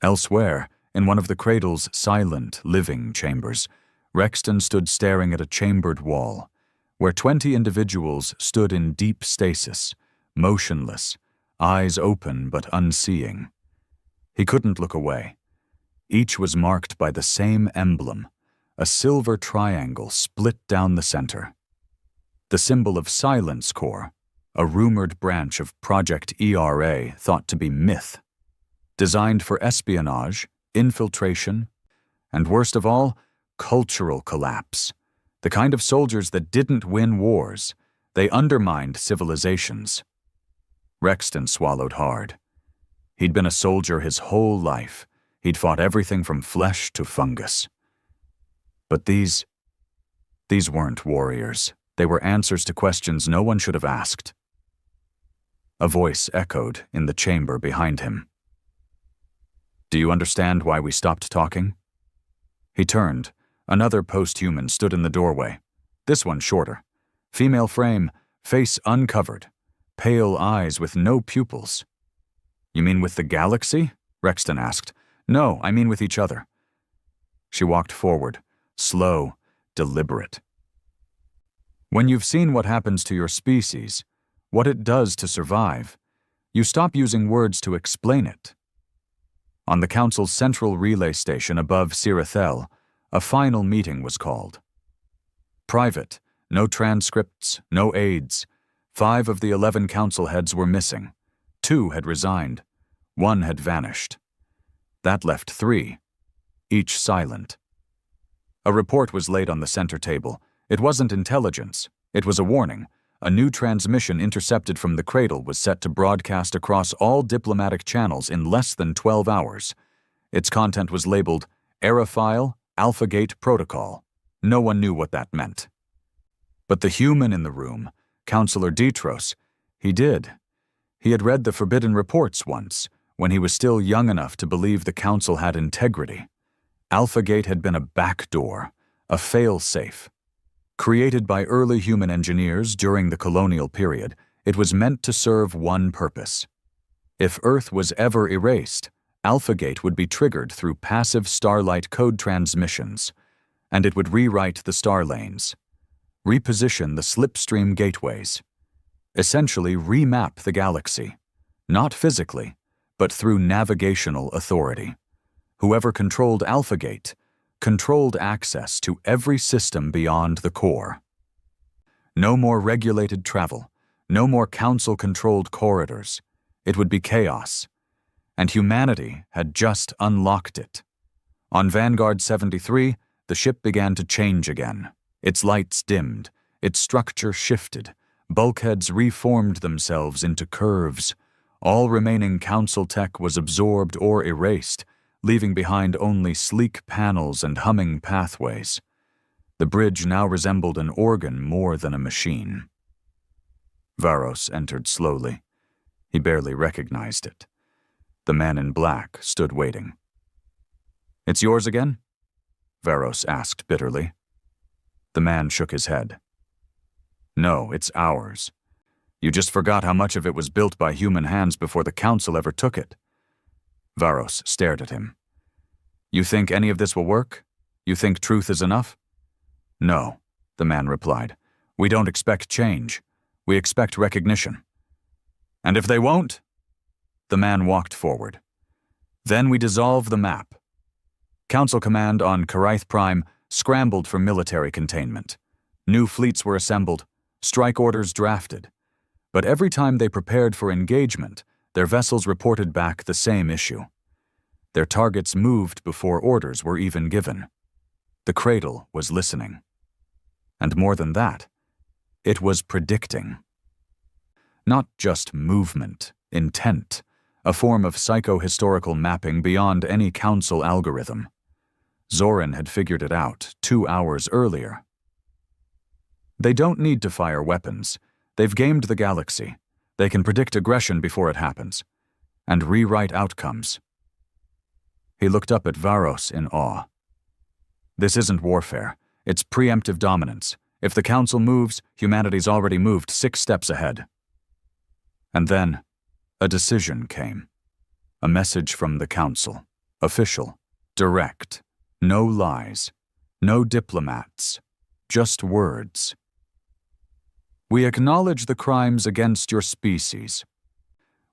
Elsewhere, in one of the cradle's silent, living chambers, Rexton stood staring at a chambered wall, where 20 individuals stood in deep stasis, motionless, eyes open but unseeing. He couldn't look away. Each was marked by the same emblem, a silver triangle split down the center. The symbol of Silence Corps, a rumored branch of Project ERA thought to be myth, designed for espionage, infiltration, and worst of all, cultural collapse. The kind of soldiers that didn't win wars, they undermined civilizations. Rexton swallowed hard. He'd been a soldier his whole life. He'd fought everything from flesh to fungus. But these weren't warriors. They were answers to questions no one should have asked. A voice echoed in the chamber behind him. Do you understand why we stopped talking? He turned. Another post-human stood in the doorway. This one shorter. Female frame, face uncovered. Pale eyes with no pupils. You mean with the galaxy? Rexton asked. No, I mean with each other. She walked forward, slow, deliberate. When you've seen what happens to your species, what it does to survive, you stop using words to explain it. On the Council's central relay station above Sirathel, a final meeting was called. Private, no transcripts, no aides. 5 of the 11 council heads were missing. 2 had resigned. 1 had vanished. That left 3, each silent. A report was laid on the center table. It wasn't intelligence. It was a warning. A new transmission intercepted from the cradle was set to broadcast across all diplomatic channels in less than 12 hours. Its content was labeled Aerophile Alpha-Gate Protocol. No one knew what that meant. But the human in the room, Counselor Detros, he did. He had read the forbidden reports once, when he was still young enough to believe the Council had integrity. Alpha-Gate had been a backdoor, a fail-safe. Created by early human engineers during the colonial period, it was meant to serve one purpose. If Earth was ever erased, Alpha-Gate would be triggered through passive starlight code transmissions, and it would rewrite the star lanes, reposition the slipstream gateways, essentially remap the galaxy, not physically, but through navigational authority. Whoever controlled Alpha-Gate controlled access to every system beyond the core. No more regulated travel, no more council-controlled corridors. It would be chaos, and humanity had just unlocked it. On Vanguard 73, the ship began to change again. Its lights dimmed, its structure shifted, bulkheads reformed themselves into curves. All remaining council tech was absorbed or erased, leaving behind only sleek panels and humming pathways. The bridge now resembled an organ more than a machine. Varos entered slowly. He barely recognized it. The man in black stood waiting. It's yours again? Varos asked bitterly. The man shook his head. No, it's ours. You just forgot how much of it was built by human hands before the Council ever took it. Varos stared at him. You think any of this will work? You think truth is enough? No, the man replied. We don't expect change. We expect recognition. And if they won't? The man walked forward. Then we dissolve the map. Council command on Karaith Prime scrambled for military containment. New fleets were assembled, strike orders drafted. But every time they prepared for engagement, their vessels reported back the same issue. Their targets moved before orders were even given. The cradle was listening. And more than that, it was predicting. Not just movement, intent, a form of psycho-historical mapping beyond any council algorithm. Zoran had figured it out 2 hours earlier. They don't need to fire weapons. They've gamed the galaxy. They can predict aggression before it happens, and rewrite outcomes. He looked up at Varos in awe. This isn't warfare. It's preemptive dominance. If the Council moves, humanity's already moved 6 steps ahead. And then, a decision came. A message from the Council. Official. Direct. No lies. No diplomats. Just words. We acknowledge the crimes against your species.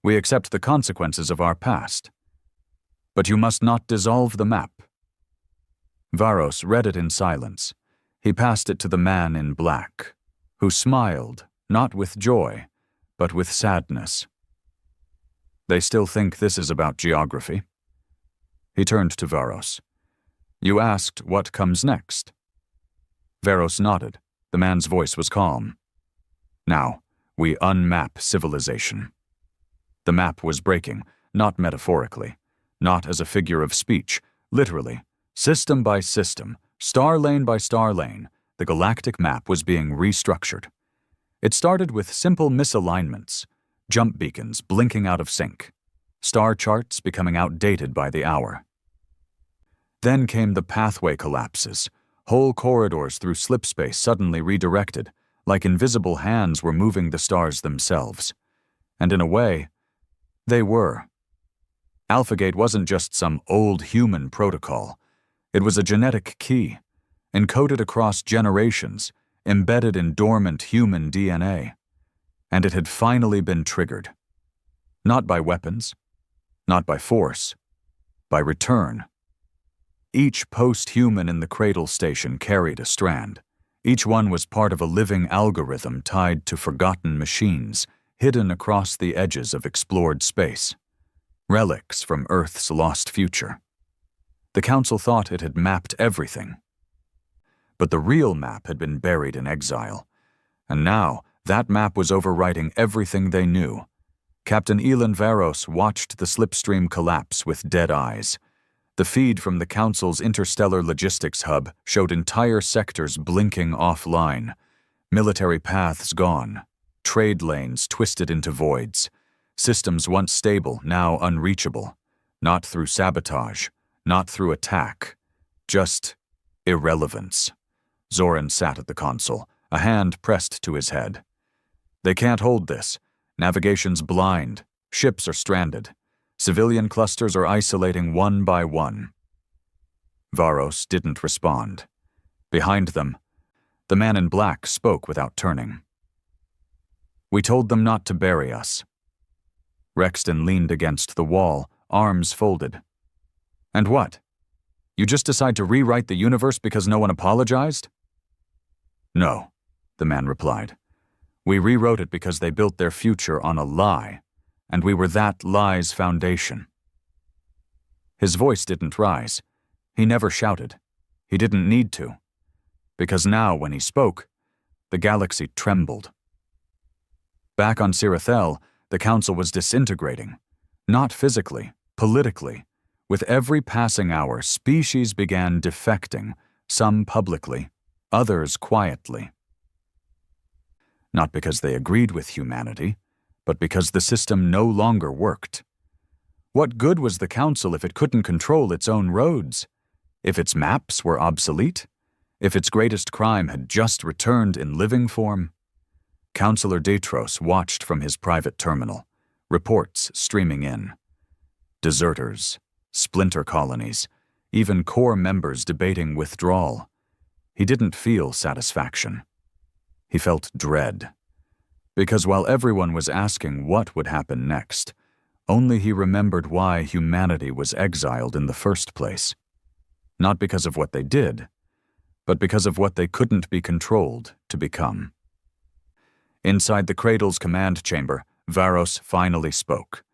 We accept the consequences of our past. But you must not dissolve the map. Varos read it in silence. He passed it to the man in black, who smiled, not with joy, but with sadness. They still think this is about geography. He turned to Varos. You asked what comes next. Varos nodded. The man's voice was calm. Now, we unmap civilization. The map was breaking, not metaphorically, not as a figure of speech, literally, system by system, star lane by star lane, the galactic map was being restructured. It started with simple misalignments, jump beacons blinking out of sync, star charts becoming outdated by the hour. Then came the pathway collapses, whole corridors through slipspace suddenly redirected, like invisible hands were moving the stars themselves. And in a way, they were. AlphaGate wasn't just some old human protocol. It was a genetic key, encoded across generations, embedded in dormant human DNA. And it had finally been triggered. Not by weapons, not by force, by return. Each post-human in the cradle station carried a strand. Each one was part of a living algorithm tied to forgotten machines, hidden across the edges of explored space. Relics from Earth's lost future. The Council thought it had mapped everything. But the real map had been buried in exile. And now, that map was overwriting everything they knew. Captain Elon Varos watched the slipstream collapse with dead eyes. The feed from the Council's interstellar logistics hub showed entire sectors blinking offline. Military paths gone. Trade lanes twisted into voids. Systems once stable, now unreachable. Not through sabotage, not through attack. Just irrelevance. Zoran sat at the console, a hand pressed to his head. They can't hold this. Navigation's blind. Ships are stranded. Civilian clusters are isolating one by one. Varos didn't respond. Behind them, the man in black spoke without turning. We told them not to bury us. Rexton leaned against the wall, arms folded. And what? You just decide to rewrite the universe because no one apologized? No, the man replied. We rewrote it because they built their future on a lie, and we were that lie's foundation. His voice didn't rise. He never shouted. He didn't need to. Because now, when he spoke, the galaxy trembled. Back on Sirathel, the Council was disintegrating. Not physically, politically. With every passing hour, species began defecting, some publicly, others quietly. Not because they agreed with humanity, but because the system no longer worked. What good was the Council if it couldn't control its own roads? If its maps were obsolete? If its greatest crime had just returned in living form? Councillor Datros watched from his private terminal, reports streaming in. Deserters, splinter colonies, even core members debating withdrawal. He didn't feel satisfaction. He felt dread. Because while everyone was asking what would happen next, only he remembered why humanity was exiled in the first place. Not because of what they did, but because of what they couldn't be controlled to become. Inside the Cradle's command chamber, Varos finally spoke.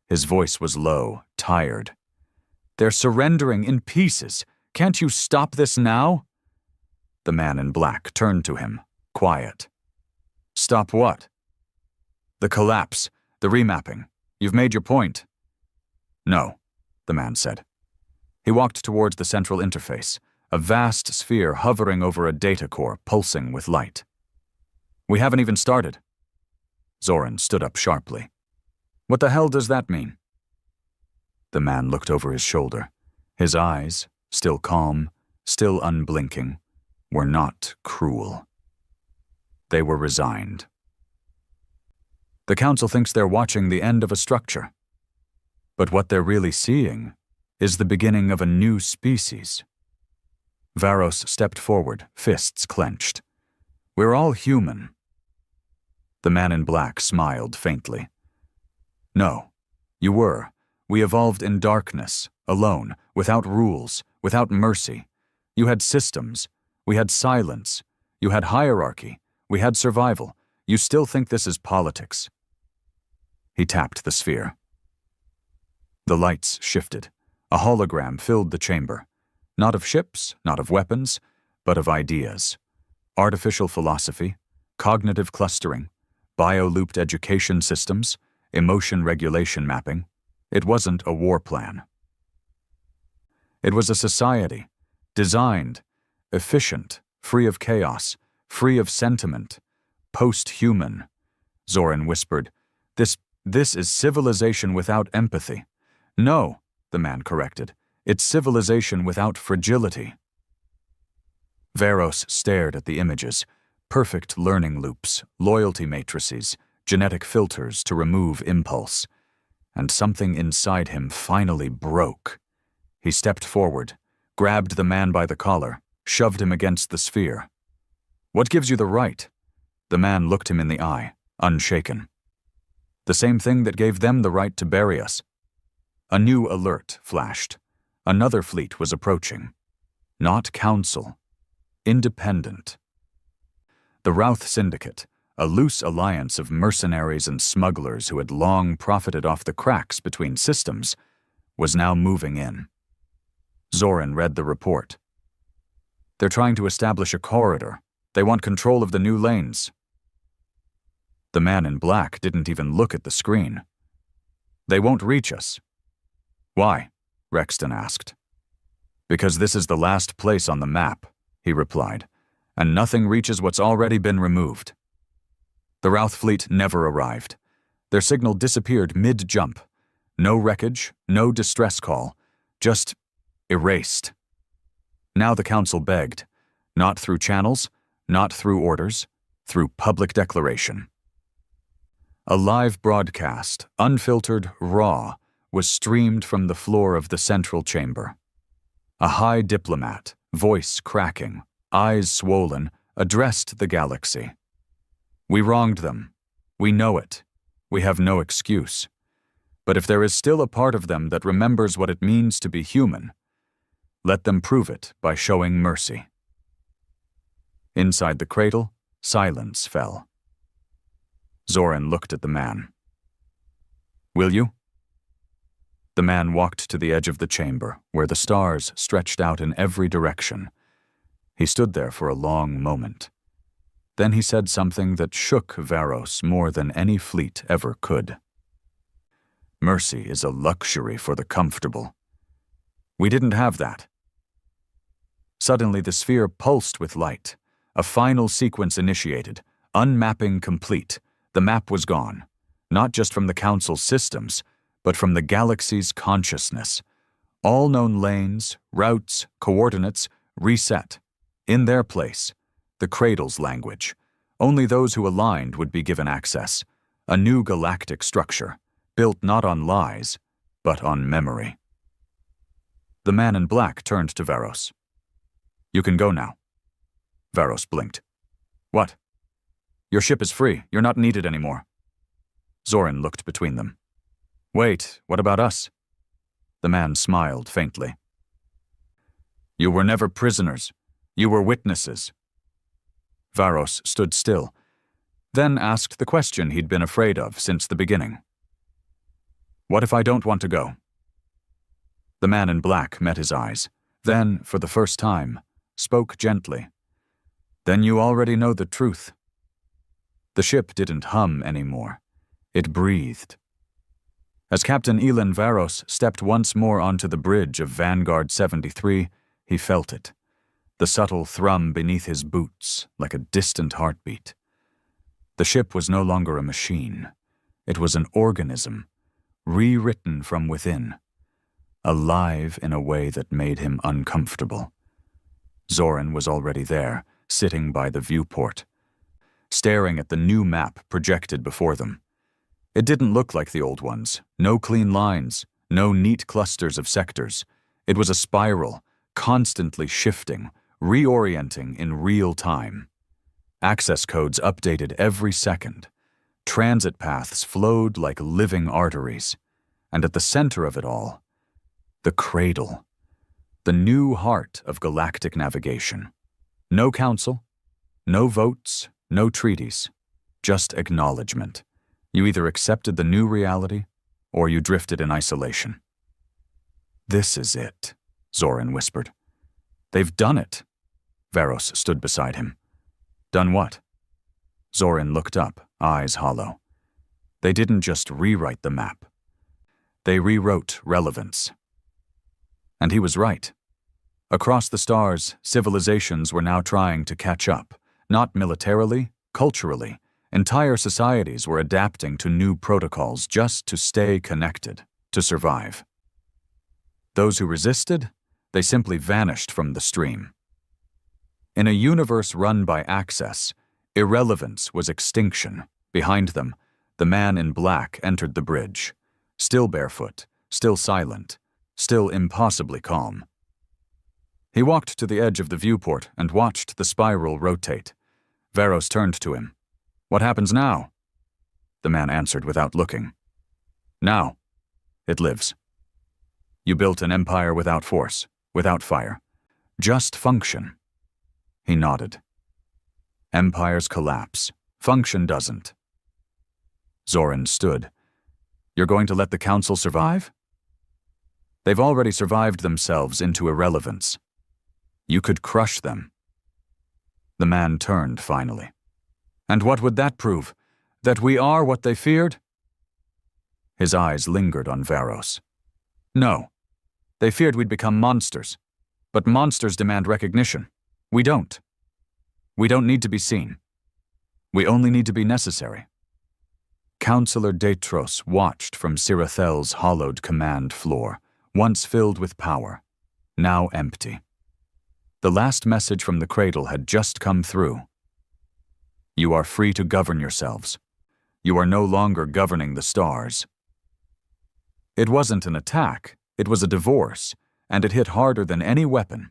His voice was low, tired. They're surrendering in pieces. Can't you stop this now? The man in black turned to him, quiet. Stop what? The collapse, the remapping. You've made your point. No, the man said. He walked towards the central interface, a vast sphere hovering over a data core pulsing with light. We haven't even started. Zoran stood up sharply. What the hell does that mean? The man looked over his shoulder. His eyes, still calm, still unblinking, were not cruel. They were resigned. The council thinks they're watching the end of a structure. But what they're really seeing is the beginning of a new species. Varos stepped forward, fists clenched. We're all human. The man in black smiled faintly. No, you were. We evolved in darkness, alone, without rules, without mercy. You had systems. We had silence. You had hierarchy. We had survival. You still think this is politics. He tapped the sphere. The lights shifted. A hologram filled the chamber. Not of ships, not of weapons, but of ideas. Artificial philosophy, cognitive clustering, bio-looped education systems, emotion regulation mapping. It wasn't a war plan. It was a society, designed, efficient, free of chaos, free of sentiment, post-human. Zoran whispered, This is civilization without empathy. No, the man corrected. It's civilization without fragility. Varos stared at the images, perfect learning loops, loyalty matrices, genetic filters to remove impulse. And something inside him finally broke. He stepped forward, grabbed the man by the collar, shoved him against the sphere. What gives you the right? The man looked him in the eye, unshaken. The same thing that gave them the right to bury us. A new alert flashed. Another fleet was approaching. Not council. Independent. The Routh Syndicate, a loose alliance of mercenaries and smugglers who had long profited off the cracks between systems, was now moving in. Zoran read the report. They're trying to establish a corridor. They want control of the new lanes. The man in black didn't even look at the screen. They won't reach us. Why? Rexton asked. Because this is the last place on the map, he replied, and nothing reaches what's already been removed. The Routh fleet never arrived. Their signal disappeared mid-jump. No wreckage, no distress call, just erased. Now the council begged, not through channels, not through orders, through public declaration. A live broadcast, unfiltered, raw, was streamed from the floor of the central chamber. A high diplomat, voice cracking, eyes swollen, addressed the galaxy. We wronged them. We know it. We have no excuse. But if there is still a part of them that remembers what it means to be human, let them prove it by showing mercy. Inside the cradle, silence fell. Zoran looked at the man. Will you? The man walked to the edge of the chamber, where the stars stretched out in every direction. He stood there for a long moment. Then he said something that shook Varos more than any fleet ever could. Mercy is a luxury for the comfortable. We didn't have that. Suddenly the sphere pulsed with light. A final sequence initiated, unmapping complete. The map was gone, not just from the Council's systems, but from the galaxy's consciousness. All known lanes, routes, coordinates, reset. In their place, the Cradle's language. Only those who aligned would be given access. A new galactic structure, built not on lies, but on memory. The man in black turned to Varos. You can go now. Varos blinked. What? Your ship is free. You're not needed anymore. Zoran looked between them. Wait, what about us? The man smiled faintly. You were never prisoners. You were witnesses. Varos stood still, then asked the question he'd been afraid of since the beginning. What if I don't want to go? The man in black met his eyes, then, for the first time, spoke gently. Then you already know the truth. The ship didn't hum anymore. It breathed. As Captain Elin Varos stepped once more onto the bridge of Vanguard 73, he felt it. The subtle thrum beneath his boots, like a distant heartbeat. The ship was no longer a machine. It was an organism, rewritten from within, alive in a way that made him uncomfortable. Zoran was already there, sitting by the viewport, staring at the new map projected before them. It didn't look like the old ones. No clean lines, no neat clusters of sectors. It was a spiral, constantly shifting, reorienting in real time. Access codes updated every second. Transit paths flowed like living arteries. And at the center of it all, the cradle, the new heart of galactic navigation. No council, no votes, no treaties, just acknowledgement. You either accepted the new reality, or you drifted in isolation. "This is it," Zoran whispered. "They've done it." Varos stood beside him. "Done what?" Zoran looked up, eyes hollow. "They didn't just rewrite the map. They rewrote relevance." And he was right. Across the stars, civilizations were now trying to catch up, not militarily, culturally. Entire societies were adapting to new protocols just to stay connected, to survive. Those who resisted, they simply vanished from the stream. In a universe run by access, irrelevance was extinction. Behind them, the man in black entered the bridge, still barefoot, still silent, still impossibly calm. He walked to the edge of the viewport and watched the spiral rotate. Varos turned to him. "What happens now?" The man answered without looking. "Now, it lives. You built an empire without force, without fire. Just function." He nodded. "Empires collapse. Function doesn't." Zoran stood. "You're going to let the council survive?" "They've already survived themselves into irrelevance. You could crush them." The man turned finally. "And what would that prove? That we are what they feared?" His eyes lingered on Varos. "No. They feared we'd become monsters. But monsters demand recognition. We don't. We don't need to be seen. We only need to be necessary." Councillor Datros watched from Sirathel's hollowed command floor, once filled with power, now empty. The last message from the cradle had just come through. "You are free to govern yourselves. You are no longer governing the stars." It wasn't an attack, it was a divorce, and it hit harder than any weapon.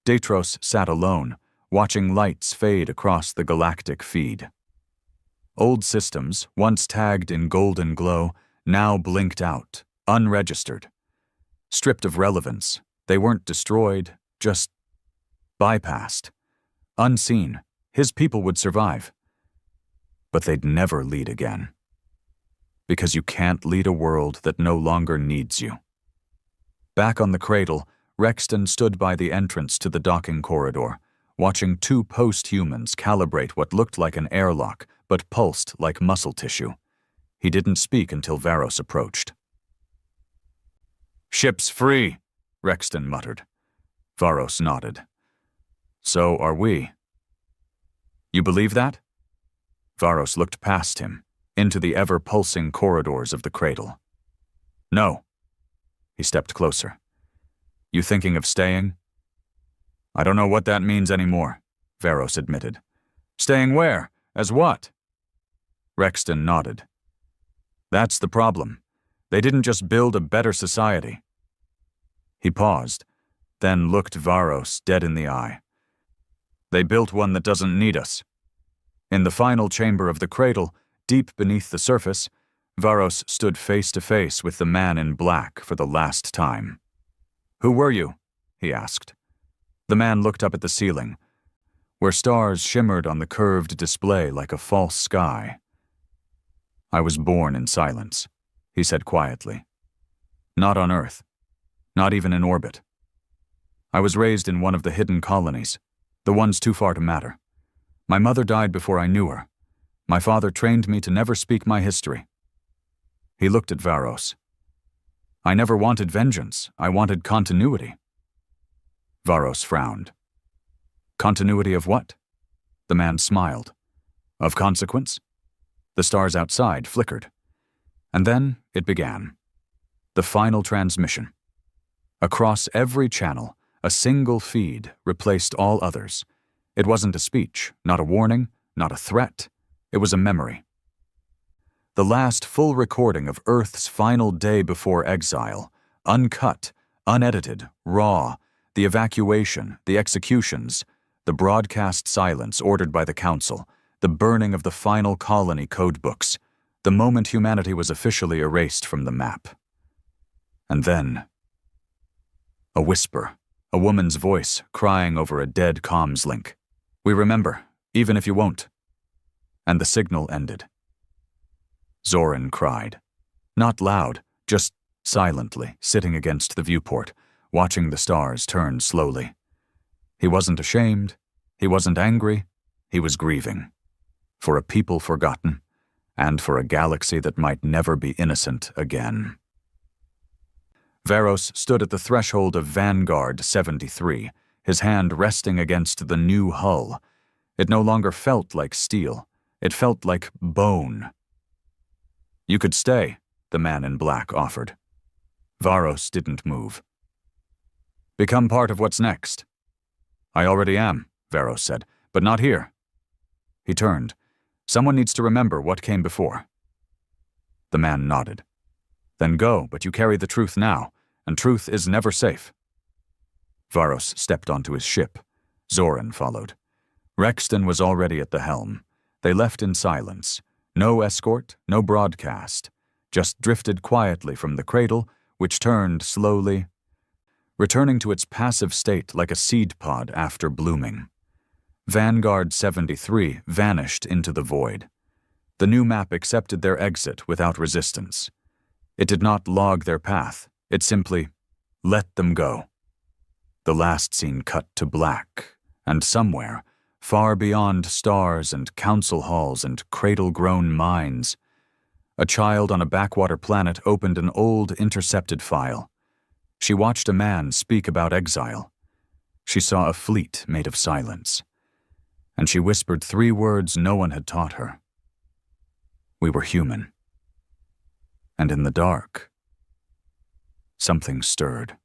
Datros sat alone, watching lights fade across the galactic feed. Old systems, once tagged in golden glow, now blinked out, unregistered. Stripped of relevance, they weren't destroyed, just bypassed. Unseen, his people would survive. But they'd never lead again. Because you can't lead a world that no longer needs you. Back on the cradle, Rexton stood by the entrance to the docking corridor, watching two post-humans calibrate what looked like an airlock, but pulsed like muscle tissue. He didn't speak until Varos approached. "Ship's free," Rexton muttered. Varos nodded. "So are we." "You believe that?" Varos looked past him, into the ever-pulsing corridors of the cradle. "No." He stepped closer. "You thinking of staying?" "I don't know what that means anymore," Varos admitted. "Staying where? As what?" Rexton nodded. "That's the problem. They didn't just build a better society." He paused, then looked Varos dead in the eye. "They built one that doesn't need us." In the final chamber of the cradle, deep beneath the surface, Varos stood face to face with the man in black for the last time. "Who were you?" he asked. The man looked up at the ceiling, where stars shimmered on the curved display like a false sky. "I was born in silence," he said quietly. "Not on Earth. Not even in orbit. I was raised in one of the hidden colonies, the ones too far to matter. My mother died before I knew her. My father trained me to never speak my history." He looked at Varos. "I never wanted vengeance. I wanted continuity." Varos frowned. "Continuity of what?" The man smiled. Of consequence? The stars outside flickered. And then it began. The final transmission. Across every channel, a single feed replaced all others. It wasn't a speech, not a warning, not a threat. It was a memory. The last full recording of Earth's final day before exile, uncut, unedited, raw, the evacuation, the executions, the broadcast silence ordered by the Council, the burning of the final colony codebooks, the moment humanity was officially erased from the map. And then, a whisper, a woman's voice crying over a dead comms link. "We remember, even if you won't." And the signal ended. Zoran cried. Not loud, just silently, sitting against the viewport, watching the stars turn slowly. He wasn't ashamed, he wasn't angry, he was grieving. For a people forgotten, and for a galaxy that might never be innocent again. Varos stood at the threshold of Vanguard 73, his hand resting against the new hull. It no longer felt like steel, it felt like bone. "You could stay," the man in black offered. Varos didn't move. "Become part of what's next." "I already am," Varos said, "but not here." He turned. "Someone needs to remember what came before." The man nodded. "Then go, but you carry the truth now, and truth is never safe." Varos stepped onto his ship. Zoran followed. Rexton was already at the helm. They left in silence. No escort, no broadcast. Just drifted quietly from the cradle, which turned slowly, returning to its passive state like a seed pod after blooming. Vanguard 73 vanished into the void. The new map accepted their exit without resistance. It did not log their path. It simply let them go. The last scene cut to black, and somewhere, far beyond stars and council halls and cradle-grown mines, a child on a backwater planet opened an old intercepted file. She watched a man speak about exile. She saw a fleet made of silence. And she whispered 3 words no one had taught her. We were human. And in the dark, something stirred.